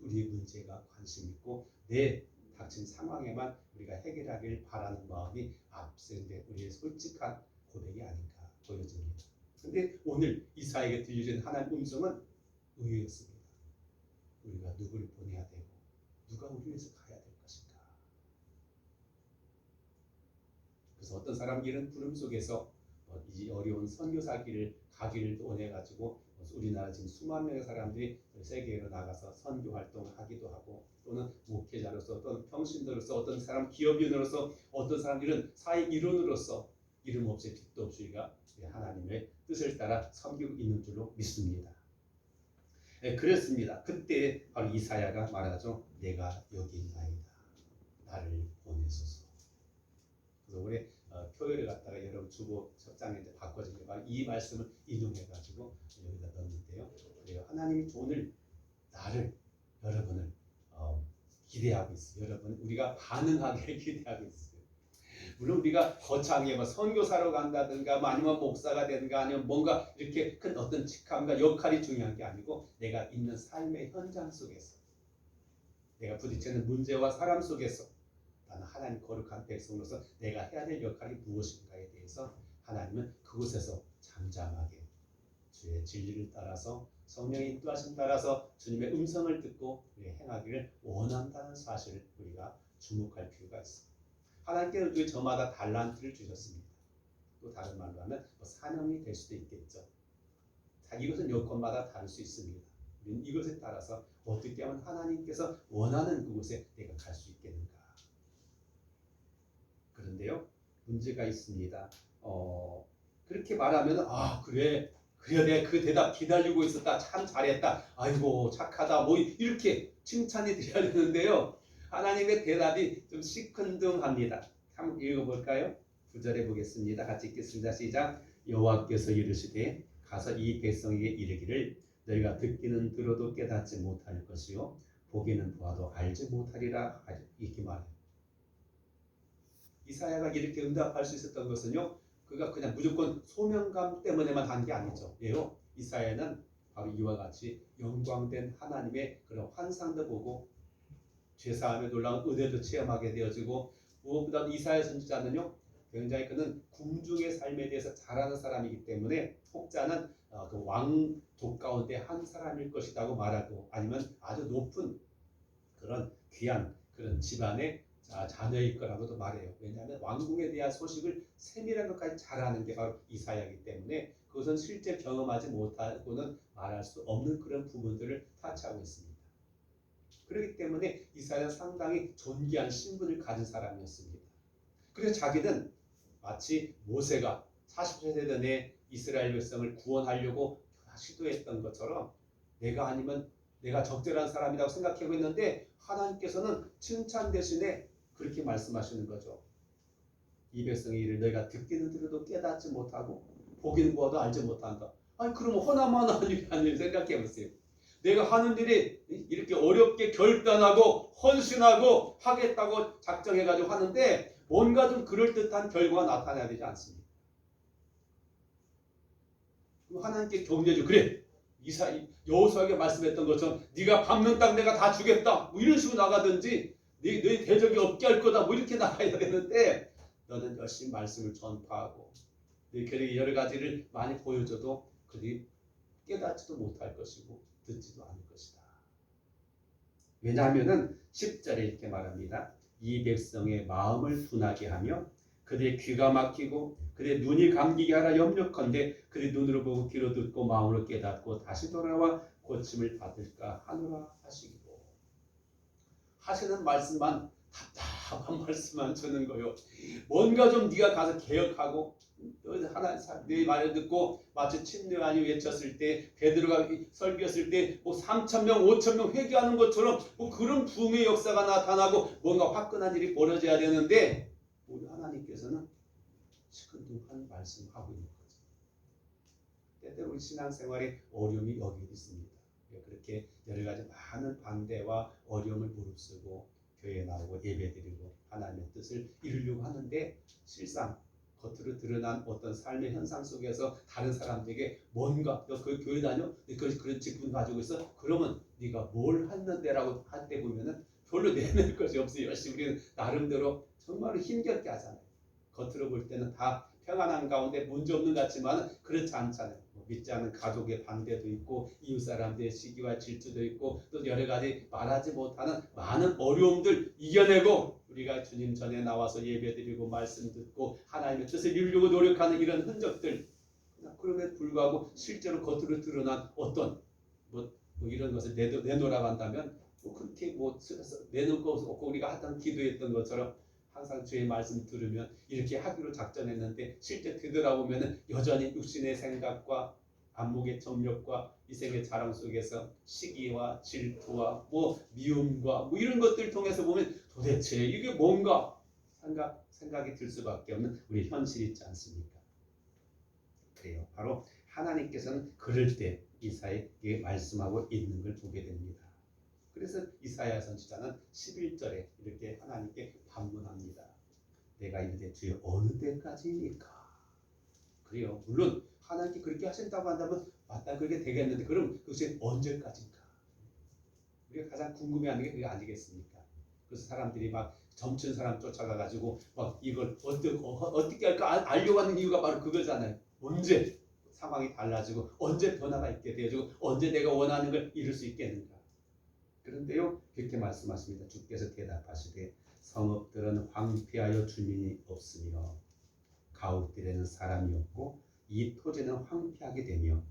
우리의 문제가 관심 있고 내 닥친 상황에만 우리가 해결하길 바라는 마음이 앞서는데 우리의 솔직한 고백이 아닌가 보여집니다. 그런데 오늘 이사야에게 들려진 하나님 음성은 의외였습니다. 우리가 누구를 보내야 되고 누가 우리 위해서 가야 될 것인가. 그래서 어떤 사람 이런 부름 속에서 이 어려운 선교사 길을 가기를 원해가지고 우리나라 지금 수만 명의 사람들이 세계로 나가서 선교 활동을 하기도 하고, 또는 목회자로서, 어떤 평신도로서, 어떤 사람 기업인으로서, 어떤 사람들은 사회 일원으로서 이름 없이 빛도 없이 우리가 하나님의 뜻을 따라 섬기고 있는 줄로 믿습니다. 네, 그렇습니다. 그때 바로 이사야가 말하죠. 내가 여기 있나이다. 나를 보내소서. 그래서 올해 표현을 갖다가 여러분 주보 첩장에 이제 바꿔진 게 바로 이 말씀을 인용해가지고 여기다 넣었는데요. 그래요. 하나님이 오늘 나를, 여러분을 기대하고 있어요. 여러분 우리가 반응하게 기대하고 있어요. 물론 우리가 거창하게 뭐 선교사로 간다든가 뭐 아니면 목사가 되든가 아니면 뭔가 이렇게 큰 어떤 직함과 역할이 중요한 게 아니고, 내가 있는 삶의 현장 속에서, 내가 부딪히는 문제와 사람 속에서 나는 하나님 거룩한 백성으로서 내가 해야 될 역할이 무엇인가에 대해서 하나님은 그곳에서 잠잠하게 주의 진리를 따라서, 성령의 인도하심 따라서 주님의 음성을 듣고 우리 행하기를 원한다는 사실을 우리가 주목할 필요가 있습니다. 하나님께서 저마다 달란트를 주셨습니다. 또 다른 말로 하면 사명이 될 수도 있겠죠. 이것은 여건마다 다를 수 있습니다. 우리는 이것에 따라서 어떻게 하면 하나님께서 원하는 그곳에 내가 갈 수 있겠는가. 그런데요, 문제가 있습니다. 그렇게 말하면 그래 내가 그 대답 기다리고 있었다. 참 잘했다. 아이고 착하다. 뭐 이렇게 칭찬이 드려야 되는데요. 하나님의 대답이 좀 시큰둥합니다. 한번 읽어볼까요? 9절에 보겠습니다. 같이 읽겠습니다. 시작. 여호와께서 이르시되 가서 이 백성에게 이르기를 너희가 듣기는 들어도 깨닫지 못할 것이요 보기는 보아도 알지 못하리라. 이렇게 말해요. 이사야가 이렇게 응답할 수 있었던 것은요, 그가 그냥 무조건 소명감 때문에만 한 게 아니죠. 왜요? 이사야는 바로 이와 같이 영광된 하나님의 그런 환상도 보고 죄사함의 놀라운 은혜도 체험하게 되어지고, 무엇보다 이사야 선지자는요 굉장히 그는 궁중의 삶에 대해서 잘 아는 사람이기 때문에 혹자는 그 왕족 가운데 한 사람일 것이라고 말하고, 아니면 아주 높은 그런 귀한 그런 집안의 자녀일 거라고도 말해요. 왜냐하면 왕궁에 대한 소식을 세밀한 것까지 잘 아는 게 바로 이사야이기 때문에 그것은 실제 경험하지 못하고는 말할 수 없는 그런 부분들을 타치하고 있습니다. 그렇기 때문에 이사야는 상당히 존귀한 신분을 가진 사람이었습니다. 그래서 자기는 마치 모세가 40세 전에 이스라엘 백성을 구원하려고 시도했던 것처럼 내가 아니면 내가 적절한 사람이라고 생각하고 있는데, 하나님께서는 칭찬 대신에 그렇게 말씀하시는 거죠. 이 백성의 일을 너희가 듣기는 들어도 깨닫지 못하고 보기는 보아도 알지 못한다. 아니 그러면 허나만한 일이 아니라 생각해 보세요. 내가 하는 일이 이렇게 어렵게 결단하고 헌신하고 하겠다고 작정해가지고 하는데 뭔가 좀 그럴듯한 결과가 나타나야 되지 않습니까? 하나님께 격려해줘. 그래, 여호수아에게 말씀했던 것처럼 네가 밟는 땅 내가 다 주겠다. 뭐 이런 식으로 나가든지, 너희 대적이 없게 할 거다. 뭐 이렇게 나가야 되는데, 너는 열심히 말씀을 전파하고 네 교리 여러 가지를 많이 보여줘도 그들이 깨닫지도 못할 것이고 듣지도 않을 것이다. 왜냐하면은 10절에 이렇게 말합니다. 이 백성의 마음을 둔하게 하며 그들의 귀가 막히고 그들의 눈이 감기게 하라 염려컨대 그들의 눈으로 보고 귀로 듣고 마음으로 깨닫고 다시 돌아와 고침을 받을까 하노라 하시기로. 하시는 말씀만 답답한 말씀만 주는 거요. 뭔가 좀 네가 가서 개혁하고 네 말을 듣고 마치 침례안이 외쳤을 때, 베드로가 설교했을 때 뭐 3,000명, 5,000명 회개하는 것처럼 뭐 그런 부흥의 역사가 나타나고 뭔가 화끈한 일이 벌어져야 되는데, 우리 하나님께서는 시큰둥한 말씀하고 있는 거죠. 때때로 우리 신앙생활에 어려움이 여기 있습니다. 그렇게 여러 가지 많은 반대와 어려움을 무릅쓰고 교회에 나오고 예배드리고 하나님의 뜻을 이루려고 하는데, 실상 겉으로 드러난 어떤 삶의 현상 속에서 다른 사람들에게 뭔가 너 그 교회 다녀? 그런 직분 가지고 있어? 그러면 네가 뭘 했는데라고 할 때 보면은 별로 내낼 것이 없어요. 열심히 우리는 나름대로 정말 힘겹게 하잖아요. 겉으로 볼 때는 다 평안한 가운데 문제 없는 것 같지만 그렇지 않잖아요. 믿지 않는 가족의 반대도 있고 이웃 사람들의 시기와 질투도 있고 또 여러 가지 말하지 못하는 많은 어려움들 이겨내고 우리가 주님 전에 나와서 예배드리고 말씀 듣고 하나님의 뜻을 이루려고 노력하는 이런 흔적들, 그럼에도 불구하고 실제로 겉으로 드러난 어떤 뭐 이런 것을 내놓으라간다면 그렇게 내놓을 거 없고 우리가 하던 기도했던 것처럼 항상 주의 말씀 들으면 이렇게 하기로 작정했는데 실제 되돌아보면 여전히 육신의 생각과 안목의 점력과 이생의 자랑 속에서 시기와 질투와 미움과 이런 것들 통해서 보면 도대체 이게 뭔가 생각이 들 수밖에 없는 우리 현실이 있지 않습니까? 그래요. 바로 하나님께서는 그럴 때 이사야에게 말씀하고 있는 걸 보게 됩니다. 그래서 이사야 선지자는 11절에 이렇게 하나님께 반문합니다. 내가 이르되 주여 어느 때까지입니까? 그래요. 물론 하나님께 그렇게 하신다고 한다면 맞다 그렇게 되겠는데 그럼 그것이 언제까지인가? 우리가 가장 궁금해하는 게 그게 아니겠습니까? 그래서 사람들이 막 점친 사람 쫓아가가지고 막 이걸 어떻게 할까 알려고 하는 이유가 바로 그거잖아요. 언제 상황이 달라지고 언제 변화가 있게 되어지고 언제 내가 원하는 걸 이룰 수 있겠는가? 그런데요, 그렇게 말씀하십니다. 주께서 대답하시되 성읍들은 황폐하여 주민이 없으며 가옥들에는 사람이 없고 이 토지는 황폐하게 되며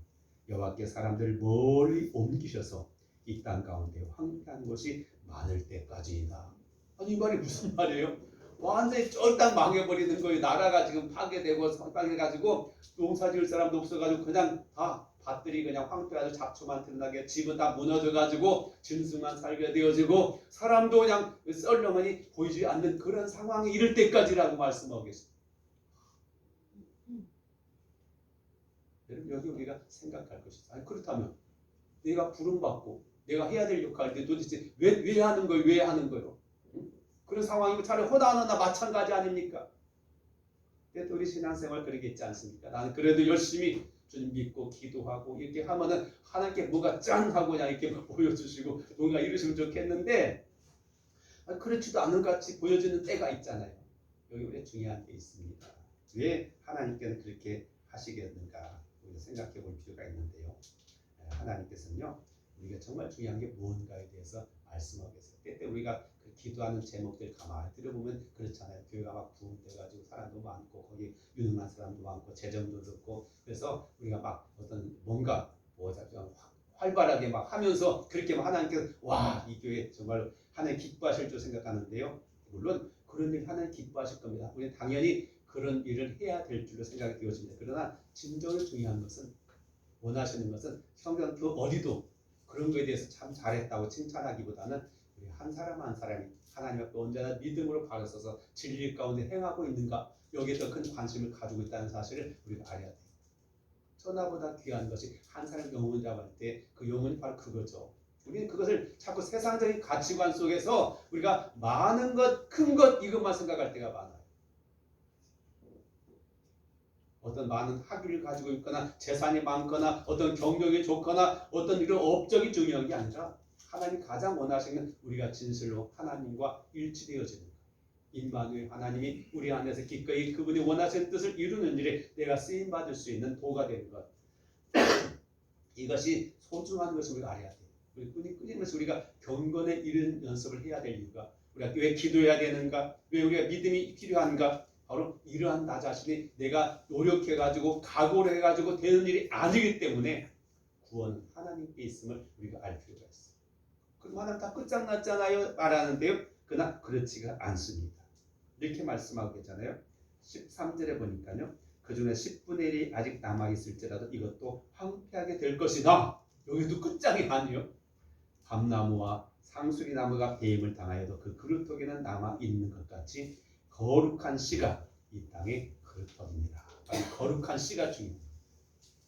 여호와께 사람들을 멀리 옮기셔서 이 땅 가운데 황폐한 곳이 많을 때까지이다. 아니 이 말이 무슨 말이에요? 완전히 쫄딱 망해버리는 거예요. 나라가 지금 파괴되고 성장해가지고 농사지을 사람도 없어가지고 그냥 다 밭들이 그냥 황폐하고 잡초만 드러나게 집은 다 무너져가지고 짐승만 살게 되어지고 사람도 그냥 썰렁하니 보이지 않는 그런 상황이 이를 때까지라고 말씀하고 계십니다. 여러분 여기 우리가 생각할 것이 있어요. 아니 그렇다면 내가 부름받고 내가 해야 될 역할인데 도대체 왜 하는 거예요? 왜 하는 거예요? 그런 상황이고 차라리 허다하나 마찬가지 아닙니까? 근데 또 우리 신앙생활 그러게 있지 않습니까? 나는 그래도 열심히 주님 믿고 기도하고 이렇게 하면은 하나님께 뭐가 짠 하고 그냥 이렇게 보여주시고 뭔가 이루시면 좋겠는데 그렇지도 않은 것 같이 보여지는 때가 있잖아요. 여기 우리 중요한 게 있습니다. 왜 하나님께는 그렇게 하시겠는가 우리가 생각해 볼 필요가 있는데요. 하나님께서는요 우리가 정말 중요한 게 무언가에 대해서 말씀하고 계세요. 때때 우리가 그 기도하는 제목들 가만히 들어보면 그렇잖아요. 교회가 막 부흥돼가지고 사람도 많고 거기 유능한 사람도 많고 재정도 좋고 그래서 우리가 막 어떤 뭔가 활발하게 막 하면서 그렇게 하나님께서 와 이 교회 정말 하나님 기뻐하실 줄 생각하는데요. 물론 그런 일 하나님 기뻐하실 겁니다. 우리는 당연히 그런 일을 해야 될 줄로 생각이 되어집니다. 그러나 진정으로 중요한 것은 원하시는 것은 성경 그 어디도 그런 거에 대해서 참 잘했다고 칭찬하기보다는 우리 한 사람 한 사람이 하나님 앞에 언제나 믿음으로 바라서서 진리 가운데 행하고 있는가 여기에 더 큰 관심을 가지고 있다는 사실을 우리가 알아야 돼요. 천하보다 귀한 것이 한 사람 영혼을 잡을 때 그 영혼이 바로 그거죠. 우리는 그것을 자꾸 세상적인 가치관 속에서 우리가 많은 것, 큰 것 이것만 생각할 때가 많아요. 어떤 많은 학위를 가지고 있거나 재산이 많거나 어떤 경력이 좋거나 어떤 이런 업적이 중요한 게 아니라 하나님 가장 원하시는 우리가 진실로 하나님과 일치되어지는 것. 임마누엘 하나님이 우리 안에서 기꺼이 그분이 원하시는 뜻을 이루는 일에 내가 쓰임받을 수 있는 도가 되는 것. 이것이 소중한 것을 우리가 알아야 돼요. 우리 끊임없이 우리가 경건에 이른 연습을 해야 될 이유가 우리가 왜 기도해야 되는가? 왜 우리가 믿음이 필요한가? 바로 이러한 나 자신이 내가 노력해가지고 각오를 해가지고 되는 일이 아니기 때문에 구원은 하나님께 있음을 우리가 알 필요가 있어요. 그럼 하나님 다 끝장났잖아요 말하는데요. 그러나 그렇지가 않습니다. 이렇게 말씀하고 계잖아요. 13절에 보니까요. 그 중에 10분의 1이 아직 남아있을지라도 이것도 황폐하게 될 것이다. 여기도 끝장이 아니에요. 밤나무와 상수리나무가 배임을 당하여도 그 그루터기는 남아있는 것 같이 거룩한 씨가 이 땅에 그루터집니다. 거룩한 씨가 중요해요.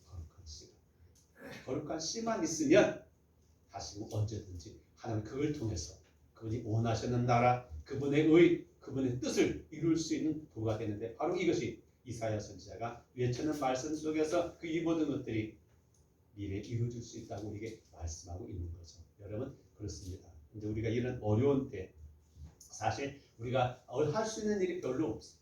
거룩한 씨가. 거룩한 씨만 있으면 다시 언제든지 하나님 그걸 통해서 그분이 원하시는 나라, 그분의 의, 그분의 뜻을 이룰 수 있는 도가 되는데 바로 이것이 이사야 선지자가 외치는 말씀 속에서 그 이 모든 것들이 미래에 이루어질 수 있다고 우리에게 말씀하고 있는 거죠. 여러분 그렇습니다. 근데 우리가 이런 어려운 때 사실 우리가 할 수 있는 일이 별로 없어요.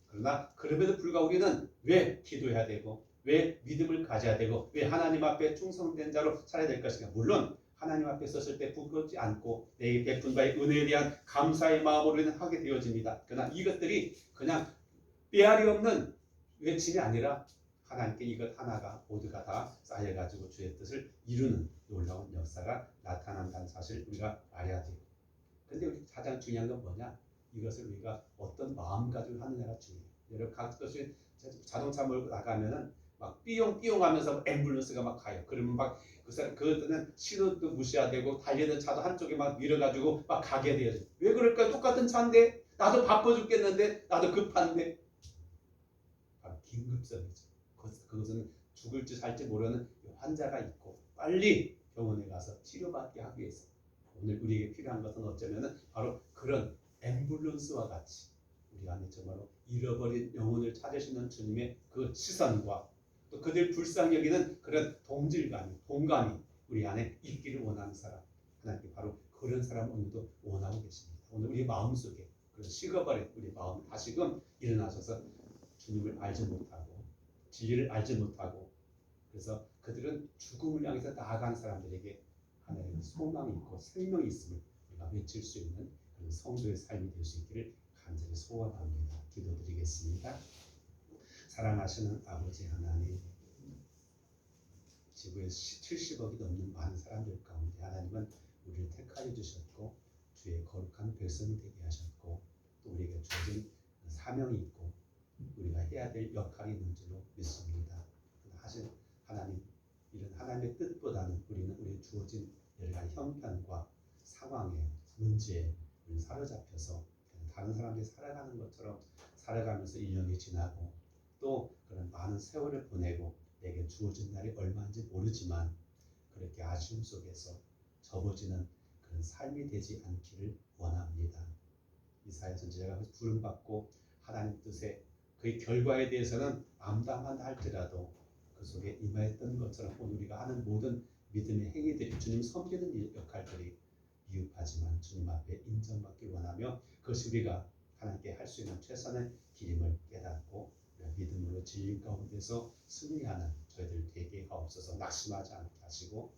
그러나 그럼에도 불구하고 우리는 왜 기도해야 되고 왜 믿음을 가져야 되고 왜 하나님 앞에 충성된 자로 살아야 될 것인가. 물론 하나님 앞에 섰을 때 부끄럽지 않고 내게 베푼 바의 은혜에 대한 감사의 마음으로 우리는 하게 되어집니다. 그러나 이것들이 그냥 빼앗이 없는 외침이 아니라 하나님께 이것 하나가 모두가 다 쌓여가지고 주의 뜻을 이루는 놀라운 역사가 나타난다는 사실을 우리가 알아야 돼요. 근데 우리 가장 중요한 건 뭐냐? 이것을 우리가 어떤 마음가짐을 하느냐가 중요해요. 여러분 가끔씩 자동차 몰고 나가면은 막 삐용삐용 하면서 앰뷸런스가 막 가요. 그러면 막 그 사람 그때는 신호도 무시해야 되고 달리는 차도 한쪽에 막 밀어가지고 막 가게 돼요. 왜 그럴까요? 똑같은 차인데 나도 바빠 죽겠는데 나도 급한데 바로 긴급성이죠. 그것은 죽을지 살지 모르는 환자가 있고 빨리 병원에 가서 치료받게 하기 위해서 오늘 우리에게 필요한 것은 어쩌면은 바로 그런 앰뷸런스와 같이 우리 안에 정말로 잃어버린 영혼을 찾으시는 주님의 그 시선과 또 그들 불쌍히 여기는 그런 동질감이, 동감이 우리 안에 있기를 원하는 사람, 하나님께 바로 그런 사람 오늘도 원하고 계십니다. 오늘 우리 마음속에 그런 식어버린 우리 마음 다시금 일어나셔서 주님을 알지 못하고 진리를 알지 못하고 그래서 그들은 죽음을 향해서 나아간 사람들에게 하나님의 소망이 있고 생명이 있음을 우리가 외칠 수 있는 그런 성도의 삶이 될 수 있기를 간절히 소원합니다. 기도드리겠습니다. 사랑하시는 아버지 하나님, 지구에 70억이 넘는 많은 사람들 가운데 하나님은 우리를 택하여 주셨고 주의 거룩한 백성이 되게 하셨고 또 우리에게 주어진 사명이 있고 우리가 해야 될 역할이 있는 줄로 믿습니다. 하신 하나님, 이런 하나님의 뜻보다는 우리는 우리 주어진 여러 가지 형편과 상황에 문제에 사로잡혀서 다른 사람들이 살아가는 것처럼 살아가면서 1년이 지나고 또 그런 많은 세월을 보내고 내게 주어진 날이 얼마인지 모르지만 그렇게 아쉬움 속에서 접어지는 그런 삶이 되지 않기를 원합니다. 이사야 선지자가 부름받고 하나님 뜻에 그의 결과에 대해서는 암담한다 할지라도 그 속에 임하였던 것처럼 오늘 우리가 하는 모든 믿음의 행위들이 주님 섬기는 역할들이 미흡하지만 주님 앞에 인정받기 원하며 그것이 우리가 하나님께 할 수 있는 최선의 길임을 깨닫고 믿음으로 진리 가운데서 승리하는 저희들 되게 하옵소서. 낙심하지 않게 하시고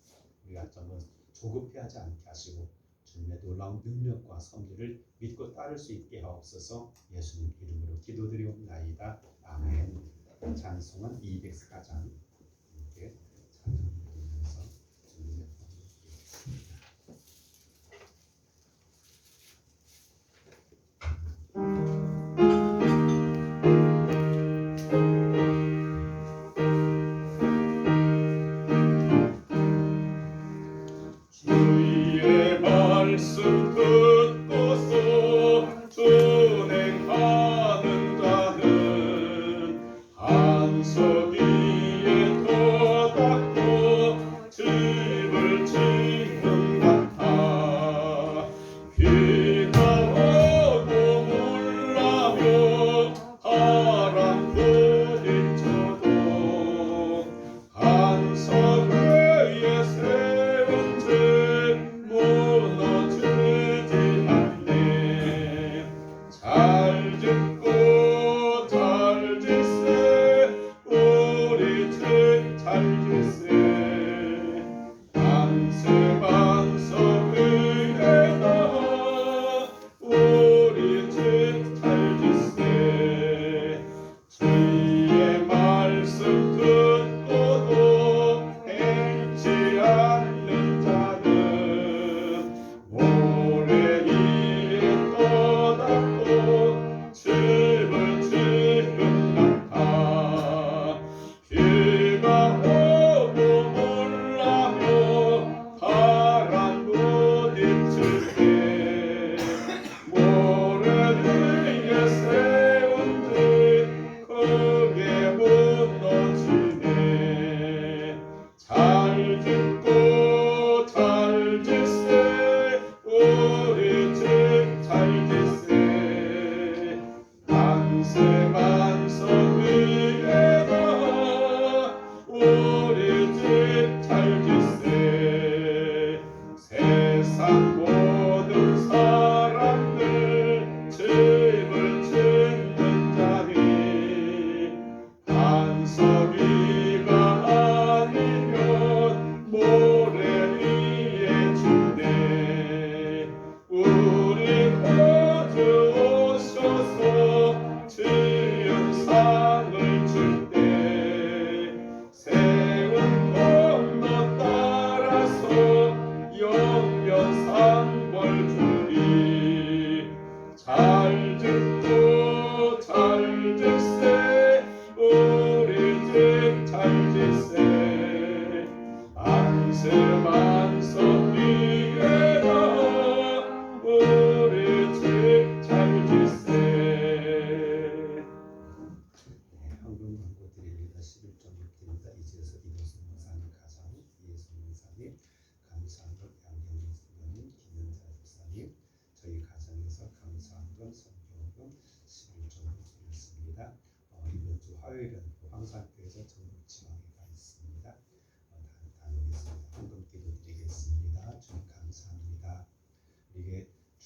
우리가 정말 조급해하지 않게 하시고 주님의 놀라운 능력과 섭리를 믿고 따를 수 있게 하옵소서. 예수님 이름으로 기도드리옵나이다. 아멘. 찬송은 204장 이렇게 찬송 부르면서 주님의 법을 드리겠습니다. 주의 말씀 듣고서 준행하는 자는 반석 위에 터닫고 집을 짓는 같아. 비가 오고 물나며 바람 부딪혀도 반석 위에 세운 죄 무너지지 않네. 잘 짓고 잘 짓세 우리 집 잘 짓세. 반석 위에다 우리 집 잘 짓세. 주의 말씀 듣고도 행치 않는 자는 모래 위에 떠닫고 집을 짓는 같아. 비가 오고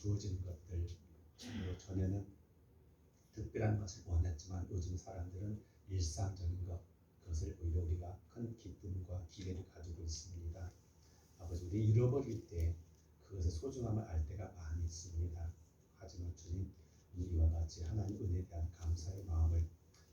주어진 것들, 참으로 전에는 특별한 것을 원했지만 요즘 사람들은 일상적인 것, 그것을 오히려 우리가 큰 기쁨과 기대를 가지고 있습니다. 아버지, 우리 잃어버릴 때 그것의 소중함을 알 때가 많이 있습니다. 하지만 주님, 오늘 이와 같이 하나님 은혜에 대한 감사의 마음을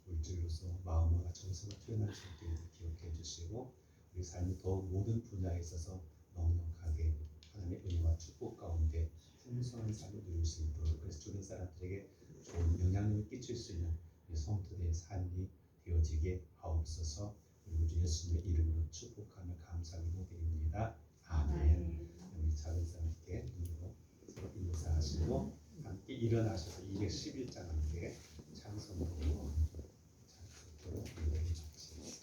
물질로서 마음과 정성을 표현할 수 있게 기억해 주시고, 우리 삶이 더욱 모든 분야에 있어서 넉넉하게 하나님의 은혜와 축복 가운데 풍성한 삶을 누릴 수 있도록, 그래서 주변 사람들에게 좋은 영향력을 끼칠 수 있는 우리 성도들의 삶이 되어지게 하옵소서. 우리 주 예수님의 이름으로 축복하며 감사를 드립니다. 아멘. 우리 작은 사람께 눈으로 서로 인사하시고 함께 일어나셔서 211장 함께 찬송으로 노래해 주시겠습니다.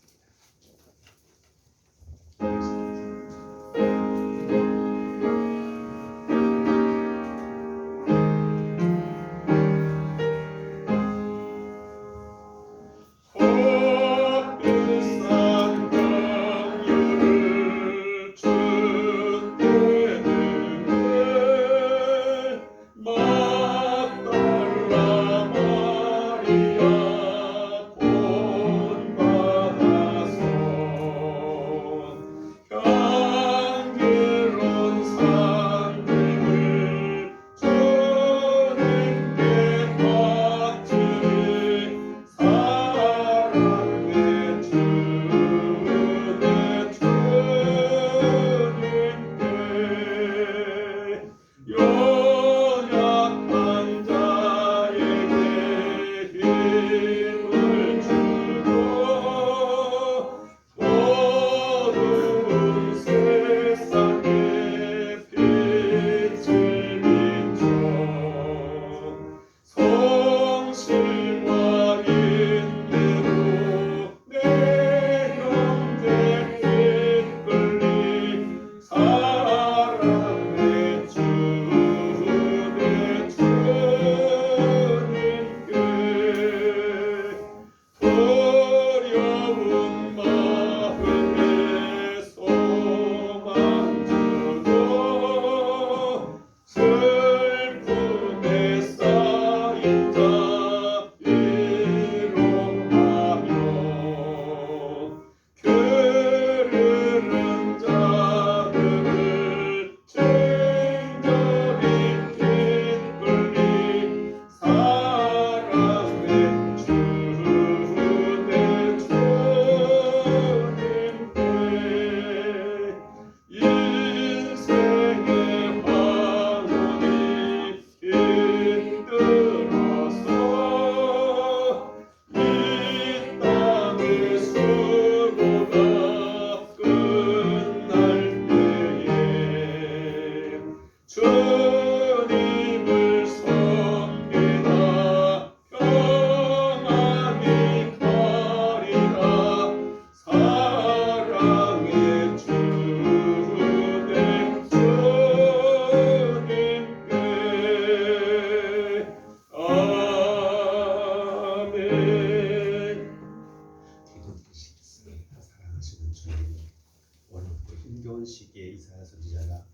시기에 이사야 선지자가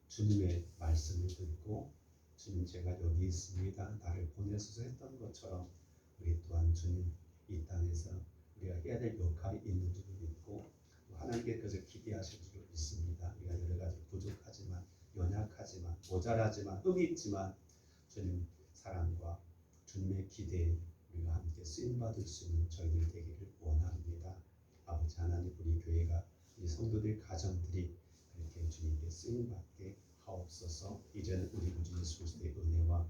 주님의 말씀을 듣고 주님 제가 여기 있습니다. 나를 보내소서 했던 것처럼 우리 또한 주님 이 땅에서 우리가 해야 될 역할이 있는 줄 믿고 하나님께 그것을 기대하실 줄 믿습니다. 우리가 여러 가지 부족하지만 연약하지만 모자라지만 흠이 있지만 주님 사랑과 주님의 기대에 우리가 함께 쓰임받을 수 있는 저희들 되기를 원합니다. 아버지 하나님 우리 교회가 우리 성도들 가정들이 그렇게 주님께 쓰임받게 하옵소서. 이제는 우리 구주 예수 그리스도의 은혜와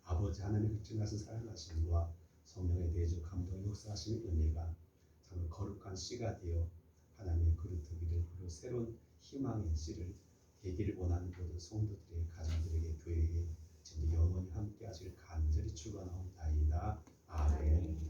아버지 하나님의 극진하신 사랑하심과 성령의 내주 감동 역사하시는 은혜가 참 거룩한 씨가 되어 하나님의 그릇되기를 그리고 새로운 희망의 씨를 되기를 원하는 모든 성도들의 가정들에게 교회에 지금 영원히 함께 하실 간절히 축원하옵나이다. 아멘.